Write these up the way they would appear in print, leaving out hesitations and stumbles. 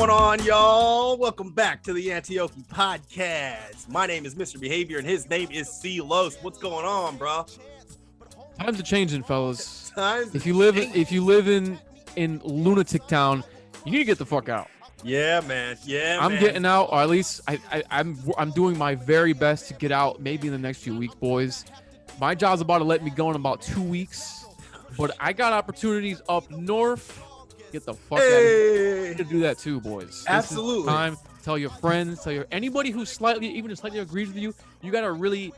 going on, y'all? Welcome back to the Anti-Oki Podcast. My name is MisterBehavior, and his name is Ceelows. What's going on, bro? Times are changing, fellas. If you live in lunatic town, you need to get the fuck out. Yeah, man. I'm getting out, or at least I'm doing my very best to get out. Maybe in the next few weeks, boys. My job's about to let me go in about 2 weeks, but I got opportunities up north. Get the fuck out of here. To do that too, boys. Absolutely. This is time. Tell your friends. Anybody who even slightly agrees with you. You gotta really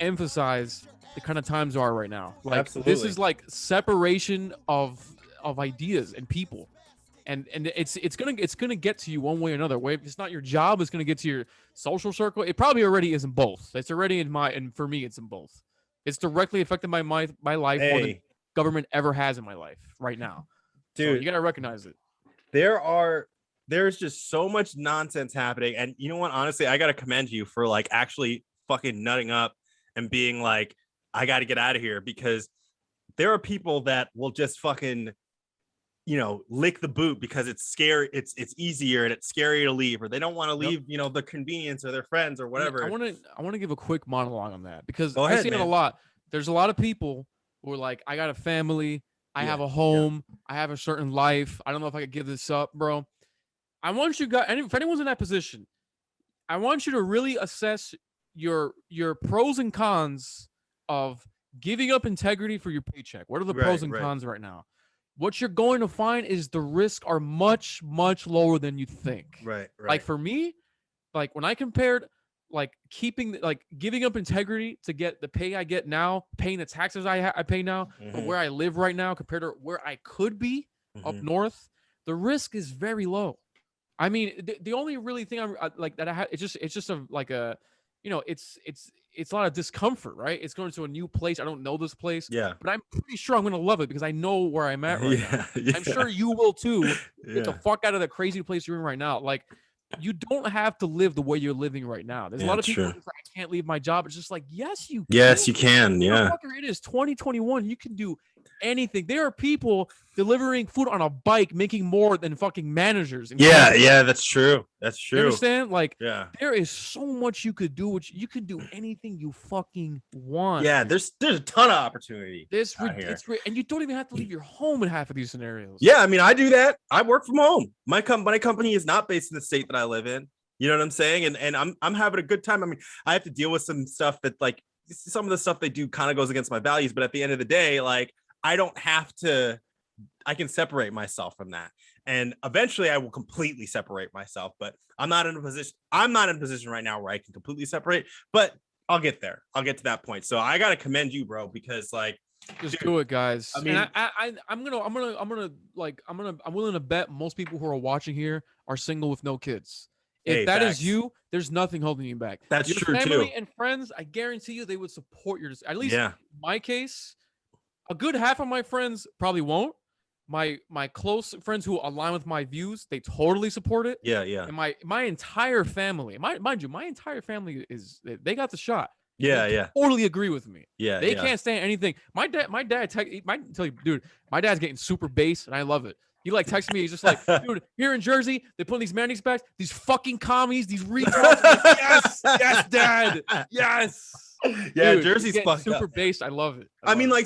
emphasize the kind of times are right now. Absolutely. This is separation of ideas and people, and it's gonna get to you one way or another. Way if it's not your job, it's gonna get to your social circle. It probably already is in both. It's already and for me, it's in both. It's directly affecting my life more than government ever has in my life right now. Dude, so you gotta recognize it. There's just so much nonsense happening, and you know what? Honestly, I gotta commend you for actually fucking nutting up and being like, I gotta get out of here, because there are people that will just fucking, lick the boot because it's scary. It's easier and it's scary to leave, or they don't want to leave, the convenience or their friends or whatever. I want to give a quick monologue on that, because I see it a lot. There's a lot of people who are like, I got a family. I have a home. I have a certain life. I don't know if I could give this up, bro. I want you guys, and if anyone's in that position, I want you to really assess your pros and cons of giving up integrity for your paycheck. What are the pros and cons right now? What you're going to find is the risks are much, much lower than you think. Right. Like for me, when I compared giving up integrity to get the pay I get now, paying the taxes I pay now, or where I live right now compared to where I could be up north, the risk is very low. I mean, the only really thing I'm that I have, it's just it's a lot of discomfort, right? It's going to a new place. I don't know this place, but I'm pretty sure I'm going to love it because I know where I'm at right now. I'm sure you will too. Get the fuck out of the crazy place you're in right now. You don't have to live the way you're living right now. There's a lot of people who say, I can't leave my job. It's just yes, you can. Yes, you can. Yeah. It is 2021. You can do anything. There are people delivering food on a bike making more than fucking managers. Yeah, that's true. That's true. You understand? There is so much you could do. You could do anything you fucking want. Yeah, there's a ton of opportunity. And you don't even have to leave your home in half of these scenarios. Yeah, I mean, I do that. I work from home. My company is not based in the state that I live in. You know what I'm saying? And I'm having a good time. I mean, I have to deal with some stuff that some of the stuff they do kind of goes against my values, but at the end of the day, I don't have to. I can separate myself from that, and eventually I will completely separate myself. But I'm not in a position right now where I can completely separate. But I'll get there. I'll get to that point. So I gotta commend you, bro, because just do it, guys. I mean, I'm willing to bet most people who are watching here are single with no kids. If that is you, there's nothing holding you back. That's your true family too. And friends, I guarantee you, they would support your decision. At least in my case. A good half of my friends probably won't. My close friends who align with my views, they totally support it. Yeah. And my entire family, mind you, my entire family they got the shot. They totally agree with me. Yeah, they can't stand anything. My dad might tell you, dude, my dad's getting super bass, and I love it. He texts me. He's just like, dude, here in Jersey, they put these Manny's backs, these fucking commies, these retards. Yes, dad, yes. Yeah, dude, Jersey's fucked super up. based. I love it. I mean, I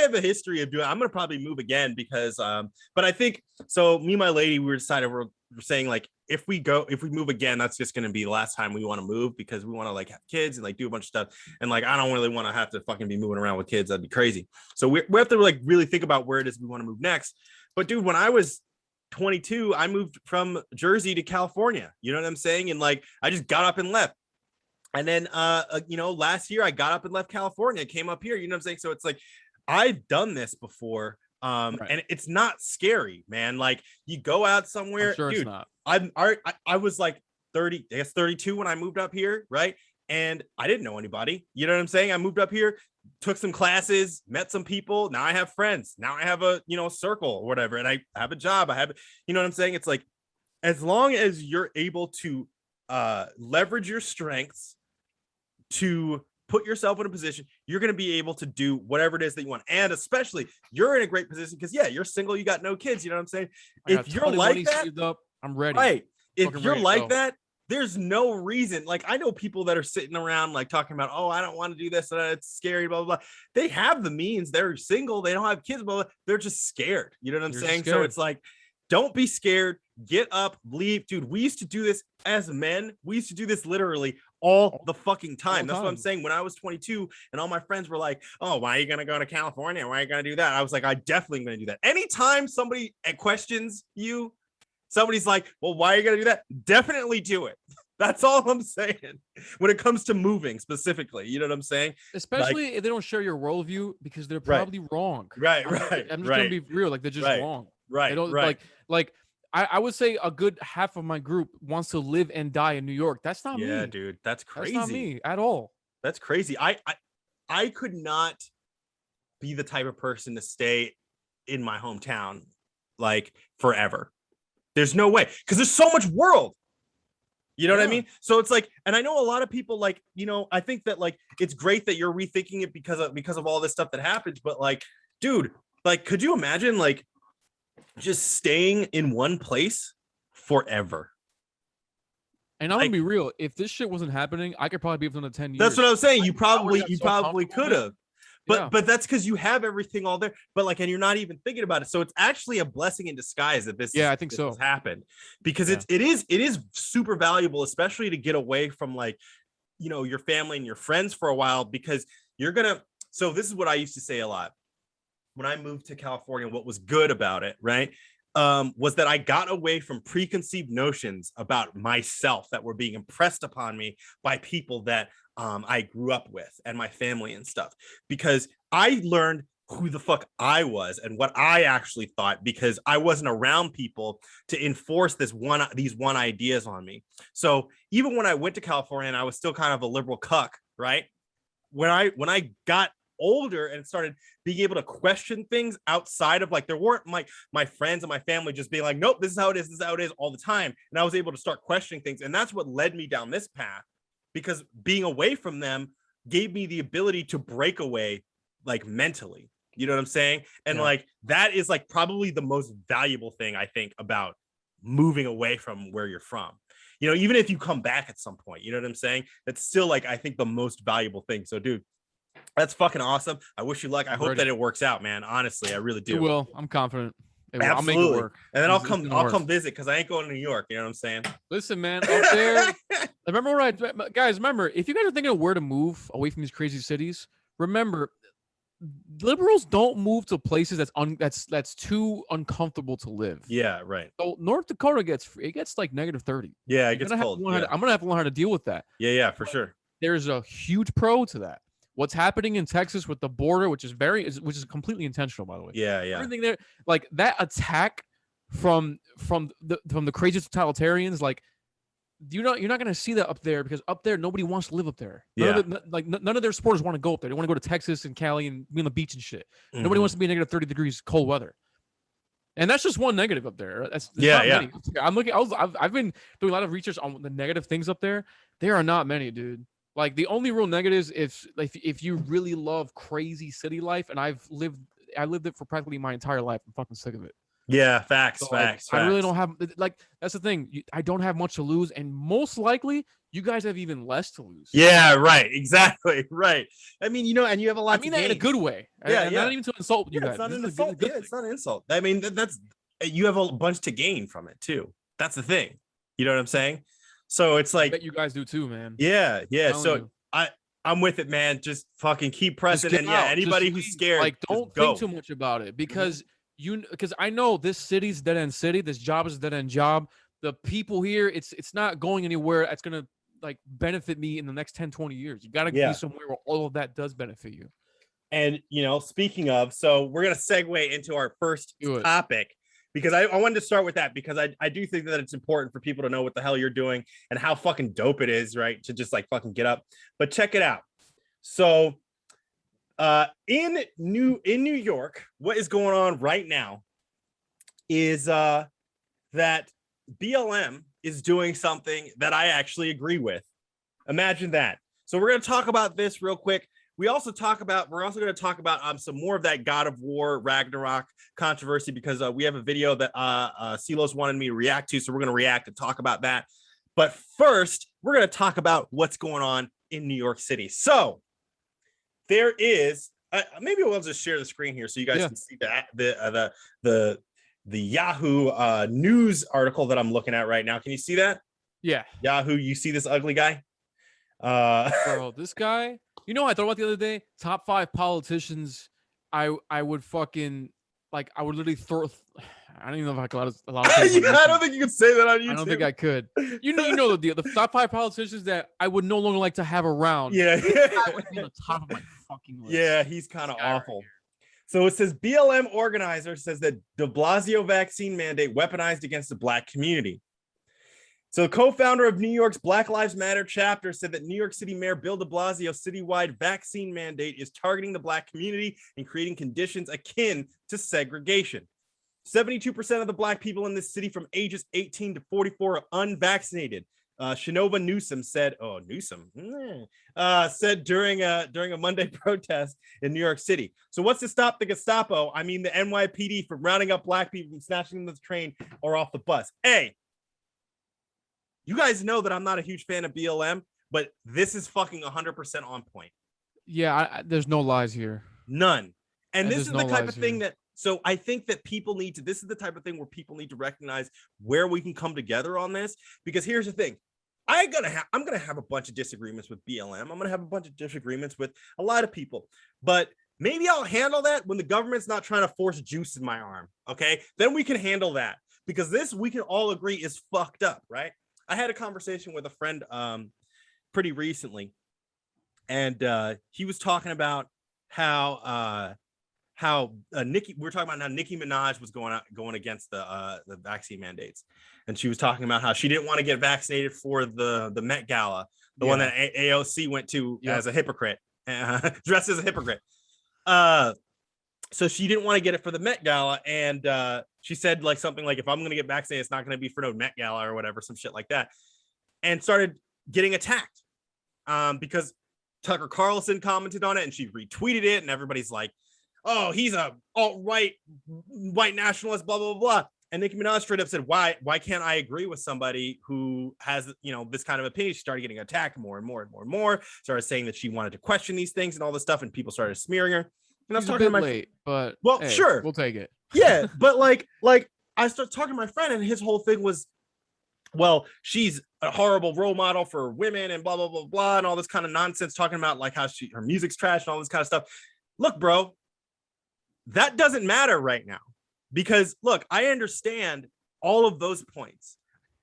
have a history of doing. I'm gonna probably move again because, but I think so. Me and my lady, we're saying if we move again, that's just gonna be the last time we want to move because we want to have kids and do a bunch of stuff. And I don't really want to have to fucking be moving around with kids. That'd be crazy. So we have to really think about where it is we want to move next. But dude, when I was 22, I moved from Jersey to California. You know what I'm saying? And I just got up and left. And then, last year I got up and left California, came up here, you know what I'm saying? So it's I've done this before. And it's not scary, man. You go out somewhere, sure dude, it's not. I was 30, I guess 32 when I moved up here. Right. And I didn't know anybody, you know what I'm saying? I moved up here, took some classes, met some people. Now I have friends. Now I have a, circle or whatever. And I have a job. I have, you know what I'm saying? It's as long as you're able to leverage your strengths to put yourself in a position, you're going to be able to do whatever it is that you want. And especially you're in a great position because you're single, you got no kids. You know what I'm saying? If you're like that, I'm ready. Right. If Fucking you're ready to like go. that, there's no reason. Like, I know people that are sitting around like talking about, oh, I don't want to do this, it's scary, blah, blah, blah. They have the means, they're single, they don't have kids, blah, blah. They're just scared. You know what I'm You're saying? just So scared. it's like, don't be scared, get up, leave. Dude, we used to do this as men. We used to do this literally all the fucking time. That's what I'm saying. When I was 22 and all my friends were like, oh, why are you going to go to California? Why are you going to do that? I was like, I definitely going to do that. Anytime somebody questions you, somebody's like, well, why are you going to do that? Definitely do it. That's all I'm saying when it comes to moving specifically. You know what I'm saying? Especially if they don't share your worldview, because they're Right. probably wrong. Right. I'm just gonna be real. Like, they're just wrong. Right. They don't Right. like I would say a good half of my group wants to live and die in New York. That's not me. Yeah, dude. That's crazy. That's not me at all. That's crazy. I could not be the type of person to stay in my hometown like forever. There's no way, because there's so much world. You know what I mean? So it's like, and I know a lot of people like, you know, I think that like it's great that you're rethinking it because of all this stuff that happens. But like, dude, like, could you imagine like just staying in one place forever? And I'm gonna be real. If this shit wasn't happening, I could probably be within the 10 years. That's what I was saying. You probably so could have. But that's because you have everything all there. But like, and you're not even thinking about it. So it's actually a blessing in disguise that this. I think so. Has happened, because it is super valuable, especially to get away from like, you know, your family and your friends for a while, because you're gonna. So this is what I used to say a lot when I moved to California. What was good about it, right? Was that I got away from preconceived notions about myself that were being impressed upon me by people that I grew up with and my family and stuff, because I learned who the fuck I was and what I actually thought, because I wasn't around people to enforce these one ideas on me. So even when I went to California and I was still kind of a liberal cuck, right? When I got older and started being able to question things outside of like, there weren't my friends and my family just being like, nope, this is how it is all the time. And I was able to start questioning things. And that's what led me down this path, because being away from them gave me the ability to break away like mentally. You know what I'm saying? And like, that is like probably the most valuable thing I think about moving away from where you're from. You know, even if you come back at some point, you know what I'm saying? That's still like, I think the most valuable thing. So dude, that's fucking awesome. I wish you luck. I hope that it works out, man. Honestly, I really do. It will. I'm confident. I'll make it work. And then I'll come visit, because I ain't going to New York. You know what I'm saying? Listen, man, up there. Remember, if you guys are thinking of where to move away from these crazy cities, remember, liberals don't move to places that's too uncomfortable to live. Yeah, right. So North Dakota gets like -30. Yeah, it gets cold. I'm gonna have to learn how to deal with that. Yeah, for sure. There's a huge pro to that. What's happening in Texas with the border, which is completely intentional, by the way. Yeah. Everything there, like that attack from the crazy totalitarians, like you're not going to see that up there, because up there nobody wants to live up there. None of their supporters want to go up there. They want to go to Texas and Cali and be on the beach and shit. Mm-hmm. Nobody wants to be -30 degrees cold weather. And that's just one negative up there. That's many. I've been doing a lot of research on the negative things up there. There are not many, dude. Like, the only real negatives, if you really love crazy city life, and I lived it for practically my entire life. I'm fucking sick of it. Yeah, facts. I really don't have, like, that's the thing. I don't have much to lose, and most likely you guys have even less to lose. Yeah, right. Exactly. Right. I mean, you know, and you have a lot. I mean that in a good way. Yeah, not even to insult you guys. It's not an insult. It's not an insult. I mean, that's you have a bunch to gain from it too. That's the thing. You know what I'm saying? So it's like, I bet you guys do too, man. Yeah. So I'm with it, man. Just fucking keep pressing. And anybody who's scared, like, don't think too much about it, because because I know this city's dead end city. This job is a dead end job. The people here, it's not going anywhere. That's gonna like benefit me in the next 10, 20 years. You gotta be somewhere where all of that does benefit you. And you know, speaking of, so we're gonna segue into our first topic, because I wanted to start with that, because I do think that it's important for people to know what the hell you're doing and how fucking dope it is, right? To just like fucking get up. But check it out. So in New York, what is going on right now is that BLM is doing something that I actually agree with. Imagine that. So we're going to talk about this real quick. we're also going to talk about some more of that God of War Ragnarok controversy, because we have a video that Ceelows wanted me to react to, so we're going to react and talk about that. But first, we're going to talk about what's going on in New York City. So there is maybe we'll just share the screen here so you guys can see that the Yahoo news article that I'm looking at right now. Can you see that? Yeah. Yahoo, you see this ugly guy? Bro, this guy, you know what I thought about the other day? Top 5 politicians I would fucking, like, I would literally throw. I don't even know if I could allow I don't think you could say that on YouTube. I don't think I could. You know the deal. The top 5 politicians that I would no longer like to have around. Yeah. That would be on the top of my fucking list. Yeah, he's kind of awful. Right, so it says BLM organizer says that de Blasio vaccine mandate weaponized against the Black community. So the co-founder of New York's Black Lives Matter chapter said that New York City Mayor Bill de Blasio's citywide vaccine mandate is targeting the Black community and creating conditions akin to segregation. 72% of the Black people in this city from ages 18 to 44 are unvaccinated. Shinova Newsom said, said during a Monday protest in New York City. So what's to stop the Gestapo? I mean, the NYPD from rounding up Black people and snatching them to the train or off the bus. Hey, you guys know that I'm not a huge fan of BLM, but this is fucking 100% on point. Yeah, there's no lies here. None. And this is the type of thing that, so I think that this is the type of thing where people need to recognize where we can come together on this. Because here's the thing. I'm gonna have a bunch of disagreements with BLM. I'm gonna have a bunch of disagreements with a lot of people. But maybe I'll handle that when the government's not trying to force juice in my arm. Okay? Then we can handle that. Because this, we can all agree, is fucked up, right? I had a conversation with a friend pretty recently, and he was talking about how Nicki Minaj was going against the vaccine mandates, and she was talking about how she didn't want to get vaccinated for the Met Gala, the one that AOC went to as a hypocrite, dressed as a hypocrite. So she didn't want to get it for the Met Gala, and she said like something like, if I'm going to get vaccinated, it's not going to be for no Met Gala or whatever, some shit like that, and started getting attacked because Tucker Carlson commented on it, and she retweeted it, and everybody's like, oh, he's a alt-right white nationalist, blah, blah, blah. And Nicki Minaj straight up said, why can't I agree with somebody who has, this kind of opinion? She started getting attacked more and more and more and more, started saying that she wanted to question these things and all this stuff, and people started smearing her. And I was talking to my late, but hey, sure, we'll take it. Yeah, but like I started talking to my friend, and his whole thing was, well, she's a horrible role model for women and blah blah blah blah and all this kind of nonsense, talking about like how her music's trash and all this kind of stuff. Look, bro, that doesn't matter right now, because look, I understand all of those points.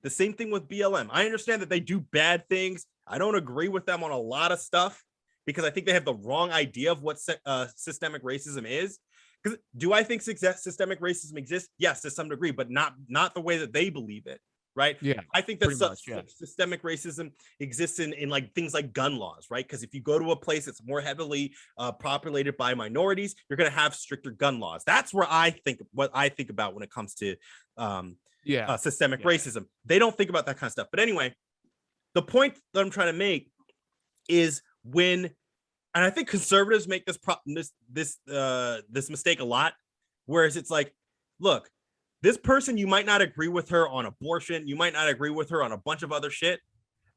The same thing with BLM. I understand that they do bad things. I don't agree with them on a lot of stuff, because I think they have the wrong idea of what systemic racism is. Because do I think systemic racism exists? Yes, to some degree, but not the way that they believe it, right? Yeah, I think that systemic racism exists in like things like gun laws, right? Because if you go to a place that's more heavily populated by minorities, you're going to have stricter gun laws. That's where what I think about when it comes to systemic racism. They don't think about that kind of stuff. But anyway, the point that I'm trying to make is, and I think conservatives make this mistake a lot, whereas it's like, look, this person, you might not agree with her on abortion, you might not agree with her on a bunch of other shit,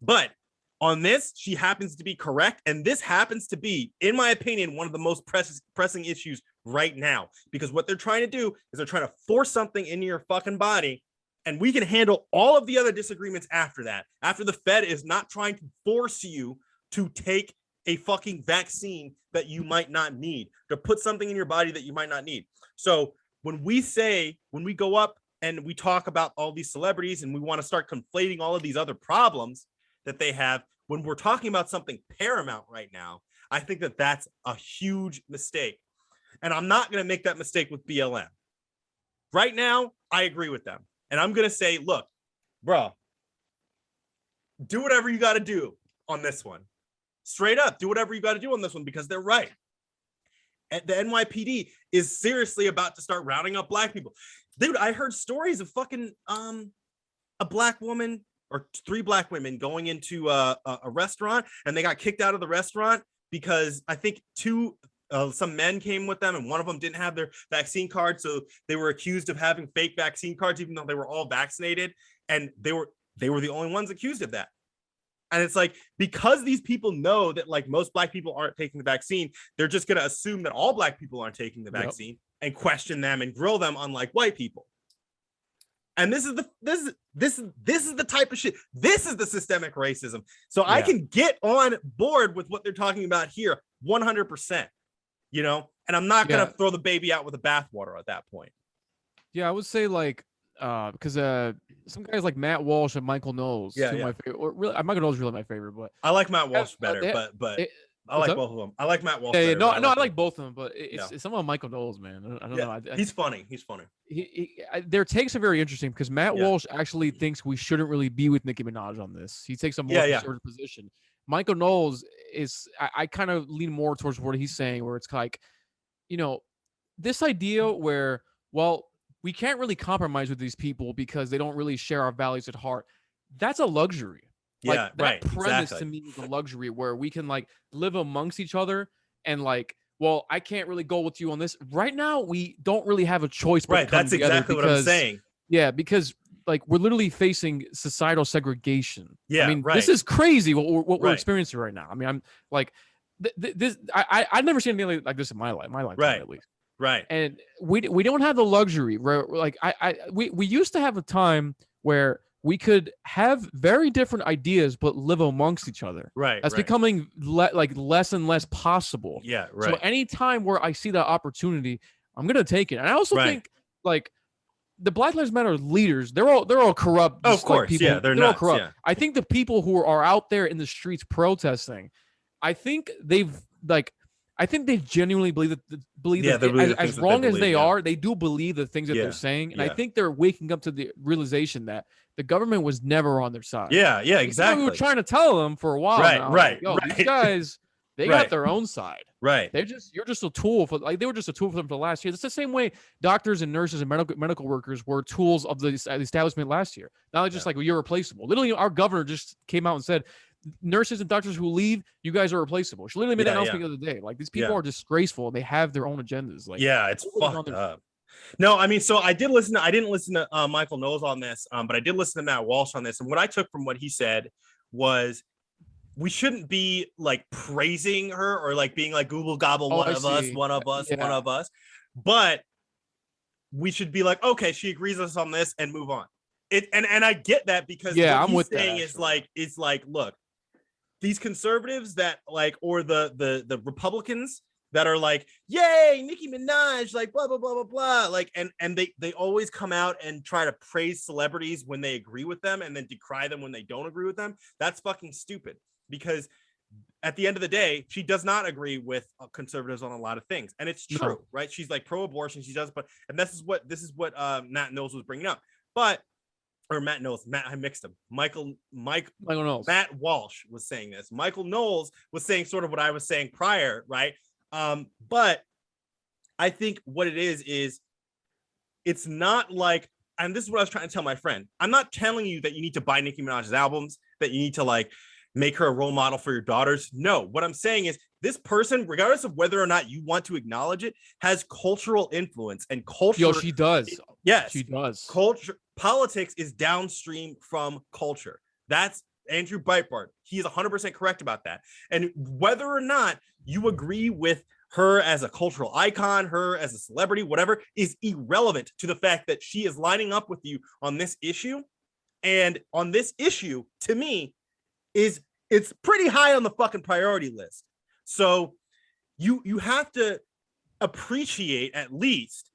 but on this, she happens to be correct, and this happens to be, in my opinion, one of the most pressing issues right now, because what they're trying to do is they're trying to force something into your fucking body, and we can handle all of the other disagreements after that, after the Fed is not trying to force you to take a fucking vaccine that you might not need, to put something in your body that you might not need. So when we go up and we talk about all these celebrities and we want to start conflating all of these other problems that they have, when we're talking about something paramount right now, I think that that's a huge mistake. And I'm not going to make that mistake with BLM. Right now, I agree with them. And I'm going to say, look, bro, do whatever you got to do on this one. Straight up, do whatever you got to do on this one, because they're right. And the NYPD is seriously about to start rounding up Black people. Dude, I heard stories of fucking a Black woman or 3 Black women going into a restaurant, and they got kicked out of the restaurant because I think some men came with them, and one of them didn't have their vaccine card, so they were accused of having fake vaccine cards, even though they were all vaccinated, and they were the only ones accused of that. And it's like, because these people know that like most Black people aren't taking the vaccine, they're just going to assume that all Black people aren't taking the vaccine and question them and grill them, unlike white people. And this is the type of shit. This is the systemic racism. So I can get on board with what they're talking about here 100%, you know, and I'm not going to throw the baby out with the bathwater at that point. Yeah, I would say like, because some guys like Matt Walsh and Michael Knowles, my favorite. Or really, Michael Knowles is really my favorite, but I like Matt Walsh better. But I like both of them. I like Matt Walsh. Yeah, no, I like both of them, but it's somehow Michael Knowles, man. I don't know. He's funny. Their takes are very interesting because Matt Walsh actually thinks we shouldn't really be with Nicki Minaj on this. He takes a more conservative position. Michael Knowles is, I kind of lean more towards what he's saying, where it's like, you know, this idea where, well, we can't really compromise with these people because they don't really share our values at heart. That's a luxury. Like, that premise to me is a luxury where we can like live amongst each other and like, well, I can't really go with you on this. Right now, we don't really have a choice. But that's exactly what I'm saying. Yeah, because like we're literally facing societal segregation. Yeah, I mean, this is crazy what we're experiencing right now. I mean, I'm like, I've never seen anything like this in my life at least. Right. And we don't have the luxury where like we used to have a time where we could have very different ideas but live amongst each other. Right. That's becoming like less and less possible. Yeah, right. So anytime where I see that opportunity, I'm gonna take it. And I also think like the Black Lives Matter leaders, they're all corrupt. Of course, like people, they're all corrupt. Yeah. I think the people who are out there in the streets protesting, I think they genuinely believe that as wrong as they are, they do believe the things that they're saying. And I think they're waking up to the realization that the government was never on their side. Yeah, exactly. We were trying to tell them for a while. Right. These guys, they got their own side. Right. You're just a tool for, like, they were just a tool for them for last year. It's the same way doctors and nurses and medical workers were tools of the establishment last year. Now they're just like, well, you're replaceable. Literally, our governor just came out and said, nurses and doctors who leave, you guys are replaceable. She literally made an announcement the other day. Like, these people are disgraceful. They have their own agendas. Like, it's fucked up. No, I mean, so I didn't listen to Michael Knowles on this, but I did listen to Matt Walsh on this. And what I took from what he said was, we shouldn't be like praising her or like being like Google gobble one of us, but we should be like, okay, she agrees with us on this and move on. And I get that, because what I'm he's with saying that, is like, look, these conservatives that like, or the Republicans that are like, yay, Nicki Minaj, like blah blah blah blah blah, like, and they always come out and try to praise celebrities when they agree with them and then decry them when they don't agree with them. That's fucking stupid, because at the end of the day, she does not agree with conservatives on a lot of things, and it's true, right? She's like pro-abortion, she does, but and this is what Matt Knowles was bringing up, I mixed them. Michael Knowles. Matt Walsh was saying this. Michael Knowles was saying sort of what I was saying prior, right? But I think what it is it's not like, and this is what I was trying to tell my friend. I'm not telling you that you need to buy Nicki Minaj's albums, that you need to like make her a role model for your daughters. No, what I'm saying is, this person, regardless of whether or not you want to acknowledge it, has cultural influence and culture. Yo, she does. Yes, she does. Politics is downstream from culture. That's Andrew Breitbart. He is 100% correct about that. And whether or not you agree with her as a cultural icon, her as a celebrity, whatever, is irrelevant to the fact that she is lining up with you on this issue. And on this issue, to me, it's pretty high on the fucking priority list. So you have to appreciate at least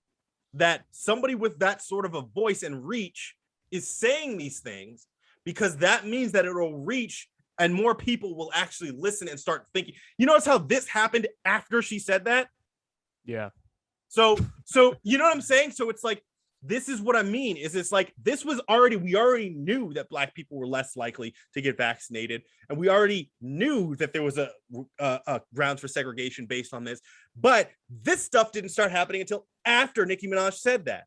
that somebody with that sort of a voice and reach is saying these things, because that means that it'll reach and more people will actually listen and start thinking. You notice how this happened after she said that? Yeah. So you know what I'm saying? So it's like, this is what I mean, is it's like, we already knew that Black people were less likely to get vaccinated. And we already knew that there was a grounds for segregation based on this. But this stuff didn't start happening until after Nicki Minaj said that.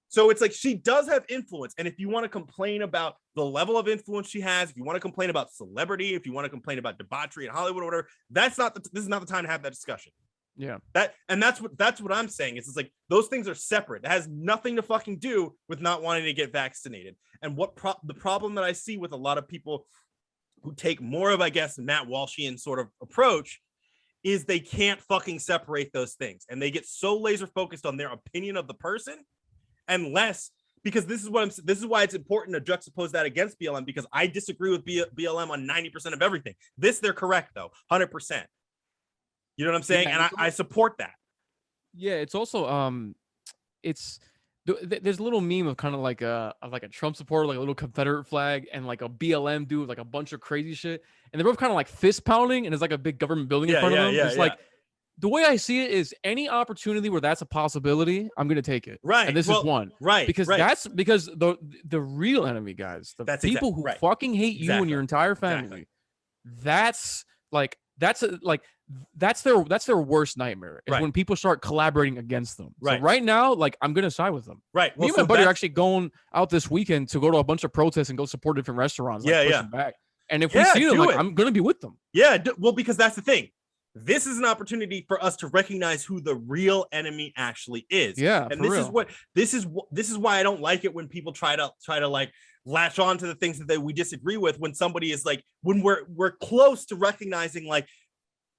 So it's like she does have influence. And if you want to complain about the level of influence she has, if you want to complain about celebrity, if you want to complain about debauchery in Hollywood or whatever, this is not the time to have that discussion. Yeah. That's what I'm saying. It's like those things are separate. It has nothing to fucking do with not wanting to get vaccinated. And the problem that I see with a lot of people who take more of, I guess, Matt Walshian sort of approach is they can't fucking separate those things. And they get so laser focused on their opinion of the person and less, because this is why it's important to juxtapose that against BLM, because I disagree with BLM on 90% of everything. They're correct though, 100%. You know what I'm saying? Yeah, and I support that. Yeah, it's also there's a little meme of kind of like a Trump supporter, like a little Confederate flag, and like a BLM dude with like a bunch of crazy shit, and they're both kind of like fist pounding, and there's like a big government building in front of them. It's like, the way I see it is any opportunity where that's a possibility, I'm gonna take it. Right. And this is one. Right. Because that's because the real enemy, guys, the people who fucking hate you and your entire family, that's their worst nightmare is when people start collaborating against them. Right. So right now, like, I'm gonna side with them. Right. Me and my buddy are actually going out this weekend to go to a bunch of protests and go support different restaurants. Like, push them back. And if we see them, like, I'm gonna be with them. Yeah. Well, because that's the thing. This is an opportunity for us to recognize who the real enemy actually is. Yeah. And this is why I don't like it when people try to like latch on to the things that we disagree with, when somebody is like, when we're close to recognizing like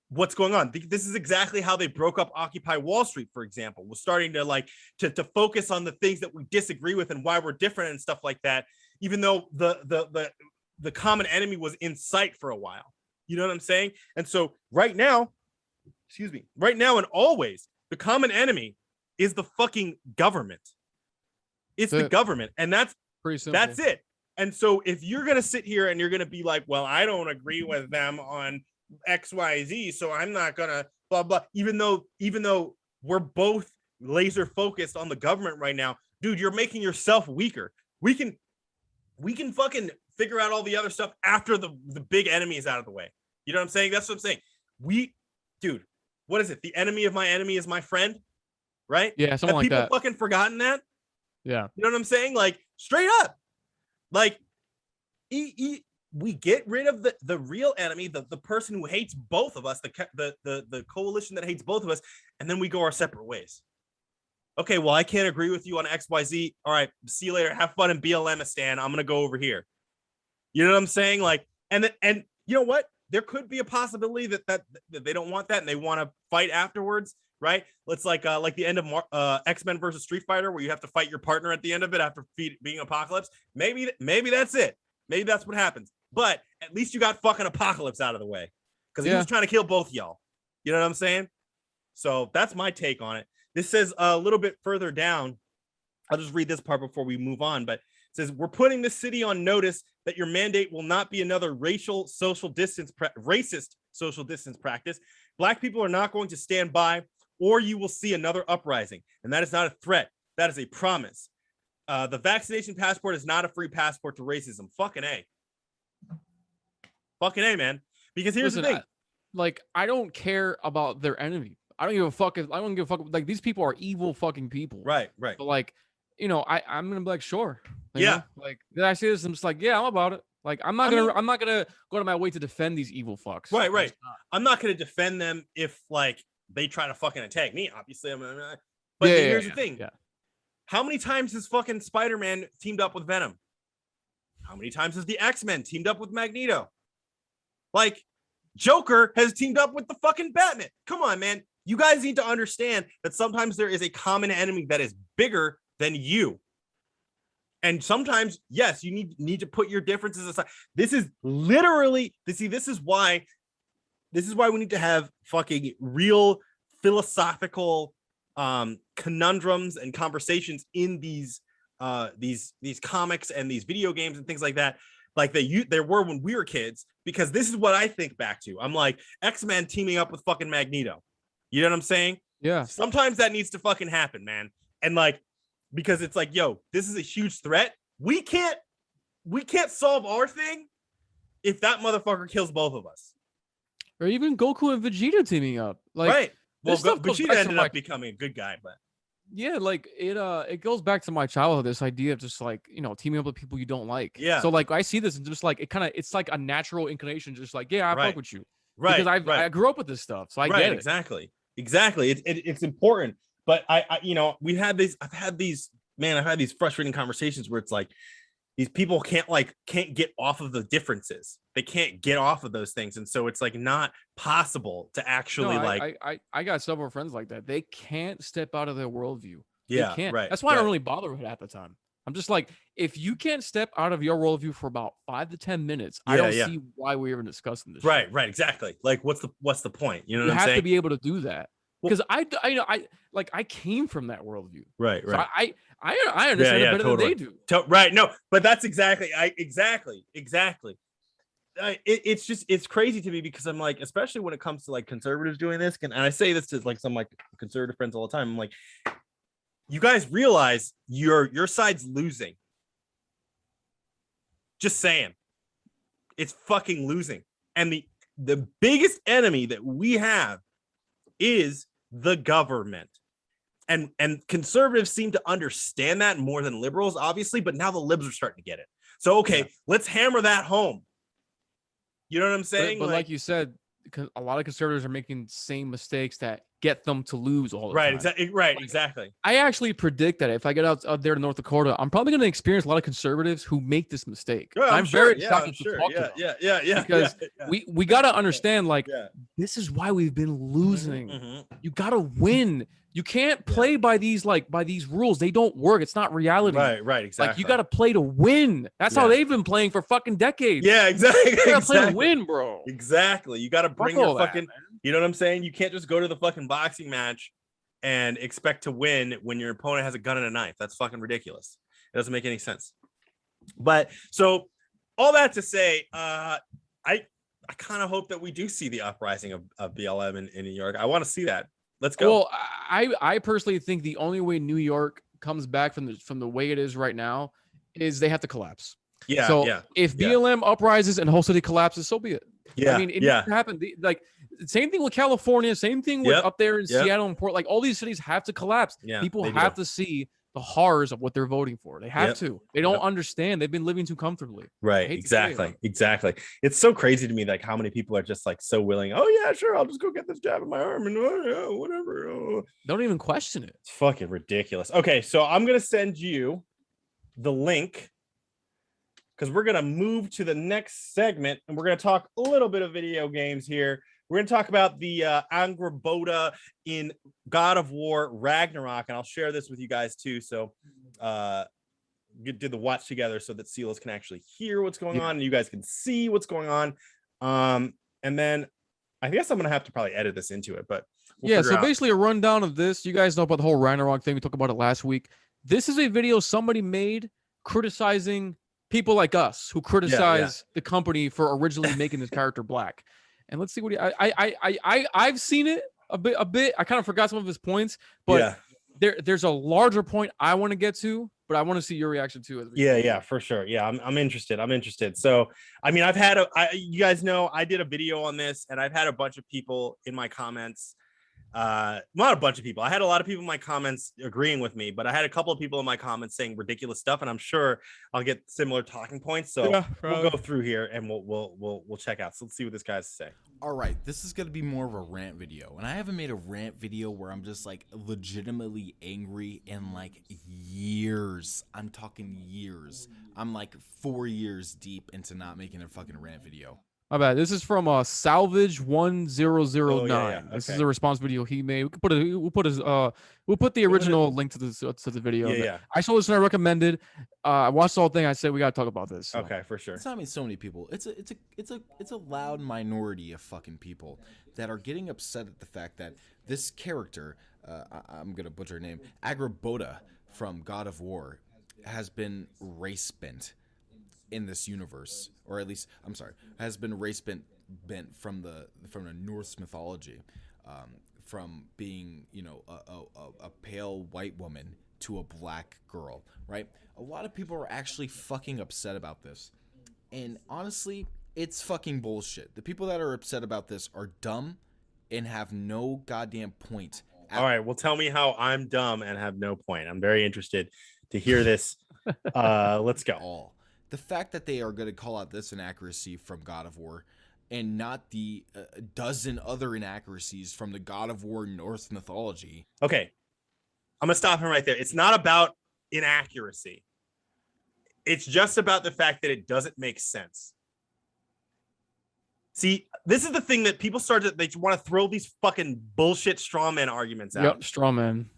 what's going on. This is exactly how they broke up Occupy Wall Street, for example. We're starting to like to focus on the things that we disagree with and why we're different and stuff like that, even though the common enemy was in sight for a while. You know what I'm saying? And so right now and always, the common enemy is the fucking government. It's the government. And that's pretty simple. That's it. And so if you're going to sit here and you're going to be like, well, I don't agree with them on XYZ, so I'm not going to blah, blah, even though we're both laser focused on the government right now, dude, you're making yourself weaker. We can fucking figure out all the other stuff after the big enemy is out of the way. You know what I'm saying? That's what I'm saying. Dude, what is it? The enemy of my enemy is my friend, right? Yeah, something like that. Have people fucking forgotten that? Yeah. You know what I'm saying? Like, straight up. Like, we get rid of the real enemy, the person who hates both of us, the coalition that hates both of us, and then we go our separate ways. Okay, well, I can't agree with you on XYZ. All right, see you later. Have fun in BLMistan. I'm gonna go over here. You know what I'm saying? Like, and you know what? There could be a possibility that they don't want that and they want to fight afterwards, right? It's like the end of X-Men versus Street Fighter, where you have to fight your partner at the end of it after being Apocalypse. Maybe that's it. Maybe that's what happens. But at least you got fucking Apocalypse out of the way, because he was trying to kill both y'all. You know what I'm saying? So that's my take on it. This says a little bit further down. I'll just read this part before we move on, but it says, we're putting the city on notice that your mandate will not be another racist social distance practice. Black people are not going to stand by, or you will see another uprising. And that is not a threat. That is a promise. The vaccination passport is not a free passport to racism. Fucking A. Fucking A, man. Because here's the thing. I don't care about their enemy. I don't give a fuck. I don't give a fuck. Like, these people are evil fucking people. Right. But like, I'm gonna be like, sure. You know? Like, did I see this? I'm just like, yeah, I'm about it. Like, I'm not gonna go to my way to defend these evil fucks. Right. I'm not gonna defend them if like they try to fucking attack me. Obviously, but here's the thing. Yeah. How many times has fucking Spider-Man teamed up with Venom? How many times has the X-Men teamed up with Magneto? Like, Joker has teamed up with the fucking Batman. Come on, man. You guys need to understand that sometimes there is a common enemy that is bigger than you. And sometimes, yes, you need to put your differences aside. This is literally, this is why we need to have fucking real philosophical conundrums and conversations in these comics and these video games and things like that. Like there were when we were kids, because this is what I think back to. I'm like, X-Men teaming up with fucking Magneto. You know what I'm saying? Yeah. Sometimes that needs to fucking happen, man. And like, because it's like, yo, this is a huge threat. We can't solve our thing if that motherfucker kills both of us. Or even Goku and Vegeta teaming up. Like, right. Well, Vegeta ended up becoming a good guy, but Yeah, like it goes back to my childhood, this idea of just like, teaming up with people you don't like. Yeah. So like I see this and just like it's like a natural inclination, just like, yeah, I Right. fuck with you. Right. Because Right. I grew up with this stuff. So I Right. get it. Exactly. Exactly. It's important. But I've had these frustrating conversations where it's like these people can't get off of the differences. They can't get off of those things. And so it's like not possible to actually I got several friends like that. They can't step out of their worldview. Yeah, They can't. right. That's why I right. don't really bother with it at the time. I'm just like, if you can't step out of your worldview for about 5 to 10 minutes, I don't see why we're even discussing this. Right, shit. right, exactly. Like, what's the point? You know You what I'm have saying? to be able to do that. Because I came from that worldview. Right, So right. I understand it better than they do. Right. No, but that's exactly. Exactly. It's crazy to me because I'm like, especially when it comes to like conservatives doing this, and I say this to like some like conservative friends all the time. I'm like, you guys realize your side's losing. Just saying, it's fucking losing, and the biggest enemy that we have is the government. And conservatives seem to understand that more than liberals, obviously, but now the libs are starting to get it. So, okay, let's hammer that home. You know what I'm saying? But like you said, a lot of conservatives are making the same mistakes that get them to lose all the time. Exactly. I actually predict that if I get out there to North Dakota, I'm probably going to experience a lot of conservatives who make this mistake. Yeah, I'm sure. very excited to talk to them. Yeah. Because we got to understand, like, this is why we've been losing. Mm-hmm. You got to win. You can't play by these rules. They don't work. It's not reality. Right, exactly. Like, you got to play to win. That's how they've been playing for fucking decades. Yeah, exactly. You got to play to win, bro. Exactly. You got to bring your fucking, you know what I'm saying? You can't just go to the fucking boxing match and expect to win when your opponent has a gun and a knife. That's fucking ridiculous. It doesn't make any sense. But so all that to say, I kind of hope that we do see the uprising of BLM in New York. I want to see that. Let's go. Well, I personally think the only way New York comes back from the way it is right now is they have to collapse. Yeah. So if BLM uprises and whole city collapses, so be it. Yeah. I mean, it needs to happen. Like, same thing with California, same thing with up there in Seattle and Portland. Like, all these cities have to collapse. Yeah, people have to see the horrors of what they're voting for. They have to. They don't understand. They've been living too comfortably. Right. Exactly. It's so crazy to me, like how many people are just like so willing. Oh yeah, sure. I'll just go get this jab in my arm and whatever. Don't even question it. It's fucking ridiculous. Okay, so I'm gonna send you the link because we're gonna move to the next segment and we're gonna talk a little bit of video games here. We're going to talk about the Angrboda in God of War Ragnarok, and I'll share this with you guys too. So we did the watch together so that Ceelows can actually hear what's going on and you guys can see what's going on. And then I guess I'm going to have to probably edit this into it, but so basically a rundown of this. You guys know about the whole Ragnarok thing. We talked about it last week. This is a video somebody made criticizing people like us who criticize the company for originally making this character black. And let's see what I've seen it a bit. I kind of forgot some of his points, but there's a larger point I want to get to, but I want to see your reaction too. Yeah, for sure. Yeah, I'm interested. So, I mean, you guys know I did a video on this, and I've had a bunch of people in my comments. Not a bunch of people. I had a lot of people in my comments agreeing with me, but I had a couple of people in my comments saying ridiculous stuff, and I'm sure I'll get similar talking points. So we'll go through here and we'll check out. So let's see what this guy has to say. All right, this is gonna be more of a rant video, and I haven't made a rant video where I'm just like legitimately angry in like years. I'm talking years. I'm like 4 years deep into not making a fucking rant video. My bad. This is from Salvage 1009. This is a response video he made. We'll put the original link to the video. Yeah. I saw this and I recommended. I watched the whole thing. I said we gotta talk about this. So. Okay, for sure. It's not so many people. It's a loud minority of fucking people that are getting upset at the fact that this character, I'm gonna butcher her name, Angrboda from God of War, has been race bent in this universe, or at least has been race bent from the Norse mythology, from being a pale white woman to a black girl, right? A lot of people are actually fucking upset about this, and honestly, it's fucking bullshit. The people that are upset about this are dumb and have no goddamn point All right. Well, tell me how I'm dumb and have no point. I'm very interested to hear this. Let's go. The fact that they are going to call out this inaccuracy from God of War and not the dozen other inaccuracies from the God of War Norse mythology. Okay. I'm going to stop him right there. It's not about inaccuracy. It's just about the fact that it doesn't make sense. See, this is the thing that people they want to throw these fucking bullshit straw man arguments out. Yep, straw man.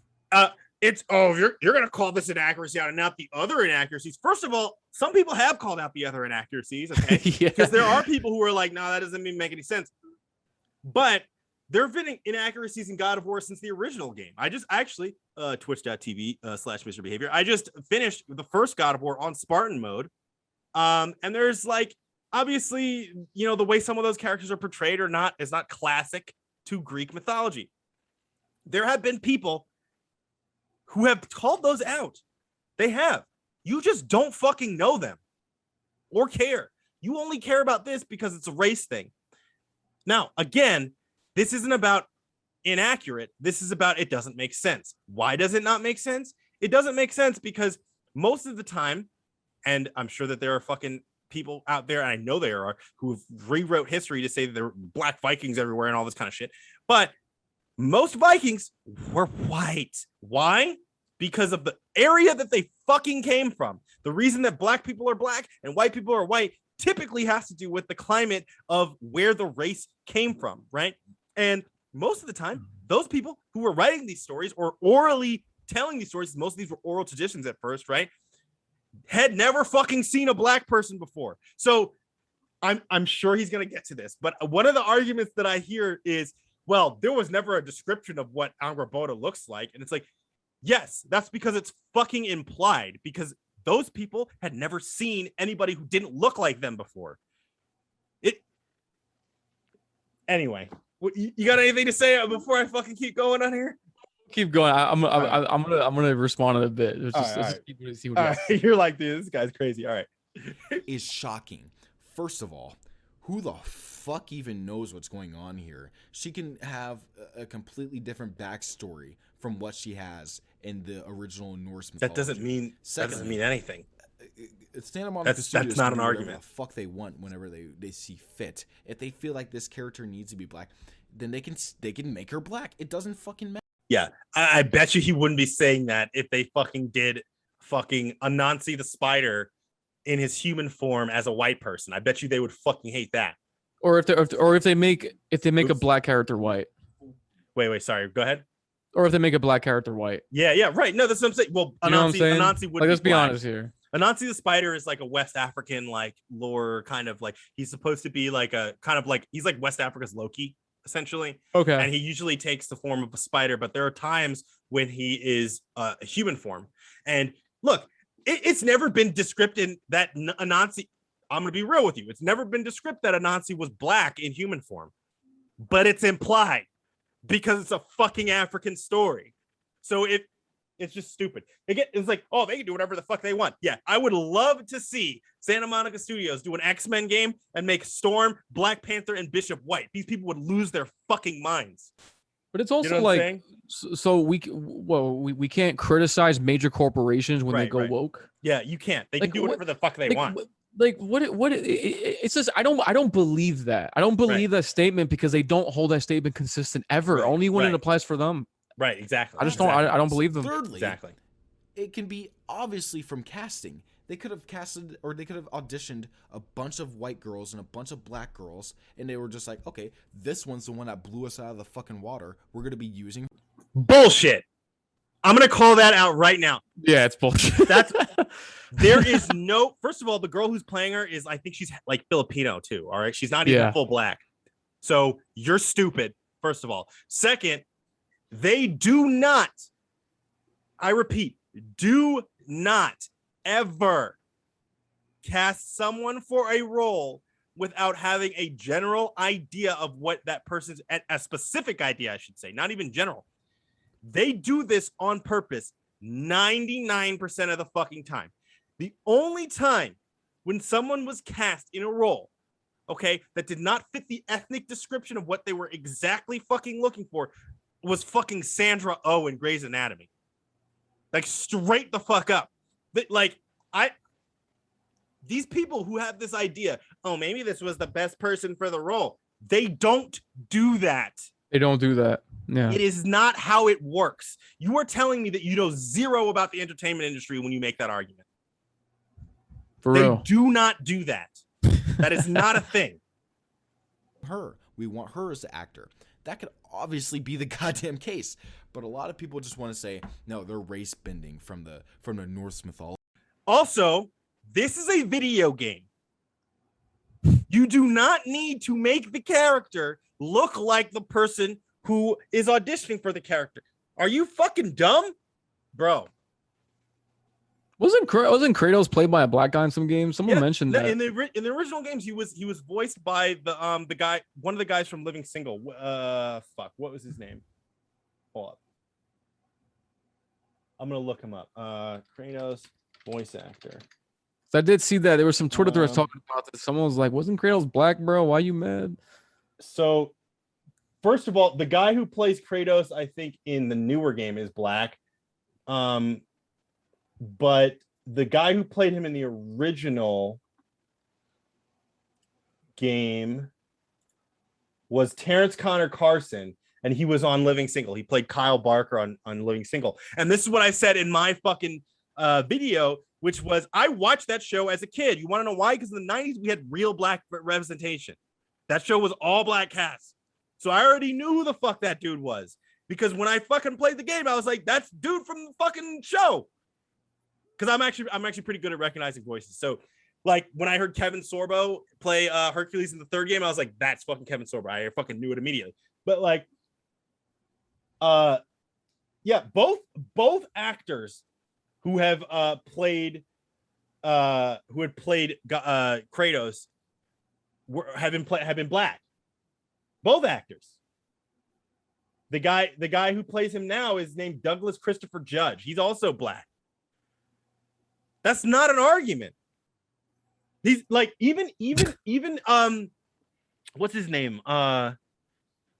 You're gonna call this inaccuracy out and not the other inaccuracies. First of all, some people have called out the other inaccuracies, okay? Because there are people who are like, no, that doesn't even make any sense. But there have been inaccuracies in God of War since the original game. I actually twitch.tv /MisterBehavior. I just finished the first God of War on Spartan mode. And there's like, obviously, you know, the way some of those characters are portrayed is not classic to Greek mythology. There have been people who have called those out. They have. You just don't fucking know them or care. You only care about this because it's a race thing. Now, again, this isn't about inaccurate. This is about it doesn't make sense. Why does it not make sense? It doesn't make sense because most of the time, and I'm sure that there are fucking people out there, and I know there are, who rewrote history to say that there were black Vikings everywhere and all this kind of shit. But most Vikings were white. Why? Because of the area that they fucking came from. The reason that black people are black and white people are white typically has to do with the climate of where the race came from, right? And most of the time, those people who were writing these stories or orally telling these stories, most of these were oral traditions at first, right? Had never fucking seen a black person before. So I'm sure he's going to get to this. But one of the arguments that I hear is, well, there was never a description of what Angrboda looks like. And it's like, yes, that's because it's fucking implied, because those people had never seen anybody who didn't look like them before. Anyway, you got anything to say before I fucking keep going on here? Keep going. I'm gonna respond in a bit. See what You're like, dude, this guy's crazy. All right. Is shocking. First of all, who the fuck even knows what's going on here? She can have a completely different backstory from what she has in the original Norse mythology. That doesn't mean anything. Santa Monica Studios that's not an can do argument. whatever the fuck they want whenever they see fit. If they feel like this character needs to be black, then they can make her black. It doesn't fucking matter. Yeah, I bet you he wouldn't be saying that if they fucking did fucking Anansi the Spider in his human form as a white person. I bet you they would fucking hate that. Or if they make a black character white. Wait, sorry. Go ahead. Or if they make a black character white. Yeah, right. No, that's what I'm saying. Well, Anansi would. Like, let's be honest here. Anansi the Spider is like a West African like lore kind of like, he's supposed to be like a kind of like, he's like West Africa's Loki essentially. Okay. And he usually takes the form of a spider, but there are times when he is a human form. And look, it's never been descripted that Anansi, I'm going to be real with you. It's never been described that Anansi was black in human form, but it's implied because it's a fucking African story. So it's just stupid. It's like, oh, they can do whatever the fuck they want. Yeah, I would love to see Santa Monica Studios do an X-Men game and make Storm, Black Panther, and Bishop white. These people would lose their fucking minds. But it's also like, so we can't criticize major corporations when they go woke. Yeah, you can't. They can do whatever the fuck they want. It's just I don't believe that. I don't believe that statement because they don't hold that statement consistent ever. Only when it applies for them. Right, exactly. I just don't. I don't believe them. Thirdly, exactly. It can be obviously from casting. They could have casted or they could have auditioned a bunch of white girls and a bunch of black girls, and they were just like, okay, this one's the one that blew us out of the fucking water. We're gonna be using bullshit. I'm gonna call that out right now. Yeah, it's bullshit. There is no. First of all, the girl who's playing her is, I think she's like Filipino too. All right, she's not even full black. So you're stupid. First of all. Second, they do not. I repeat, do not ever cast someone for a role without having a general idea of what that person's, a specific idea, I should say, not even general. They do this on purpose 99% of the fucking time. The only time when someone was cast in a role, okay, that did not fit the ethnic description of what they were exactly fucking looking for, was fucking Sandra Oh in Grey's Anatomy. Like straight the fuck up. Like these people who have this idea, oh, maybe this was the best person for the role. They don't do that. They don't do that. Yeah. It is not how it works. You are telling me that you know zero about the entertainment industry when you make that argument. For they real. do not do that. That is not a thing. We want her as the actor. That could obviously be the goddamn case. But a lot of people just want to say, no, they're race bending from the Norse mythology. Also, this is a video game. You do not need to make the character look like the person who is auditioning for the character. Are you fucking dumb? Bro. Wasn't Kratos played by a black guy in some games? Someone mentioned that. In the original games, he was voiced by the guy, one of the guys from Living Single. What was his name? Hold up. I'm gonna look him up. Kratos voice actor. So I did see that there was some Twitter threads talking about this. Someone was like, "Wasn't Kratos black, bro? Why you mad?" So, first of all, the guy who plays Kratos, I think, in the newer game is black. But the guy who played him in the original game was Terrence Connor Carson, and he was on Living Single. He played Kyle Barker on Living Single. And this is what I said in my fucking video, which was I watched that show as a kid. You want to know why? Because in the 90s, we had real black representation. That show was all black cast. So I already knew who the fuck that dude was. Because when I fucking played the game, I was like, that's dude from the fucking show. Because I'm actually pretty good at recognizing voices. So, like, when I heard Kevin Sorbo play Hercules in the third game, I was like, that's fucking Kevin Sorbo. I fucking knew it immediately. But like, yeah, both actors who have played Kratos have been black. Both actors. The guy who plays him now is named Douglas Christopher Judge. He's also black. That's not an argument. He's like even what's his name? What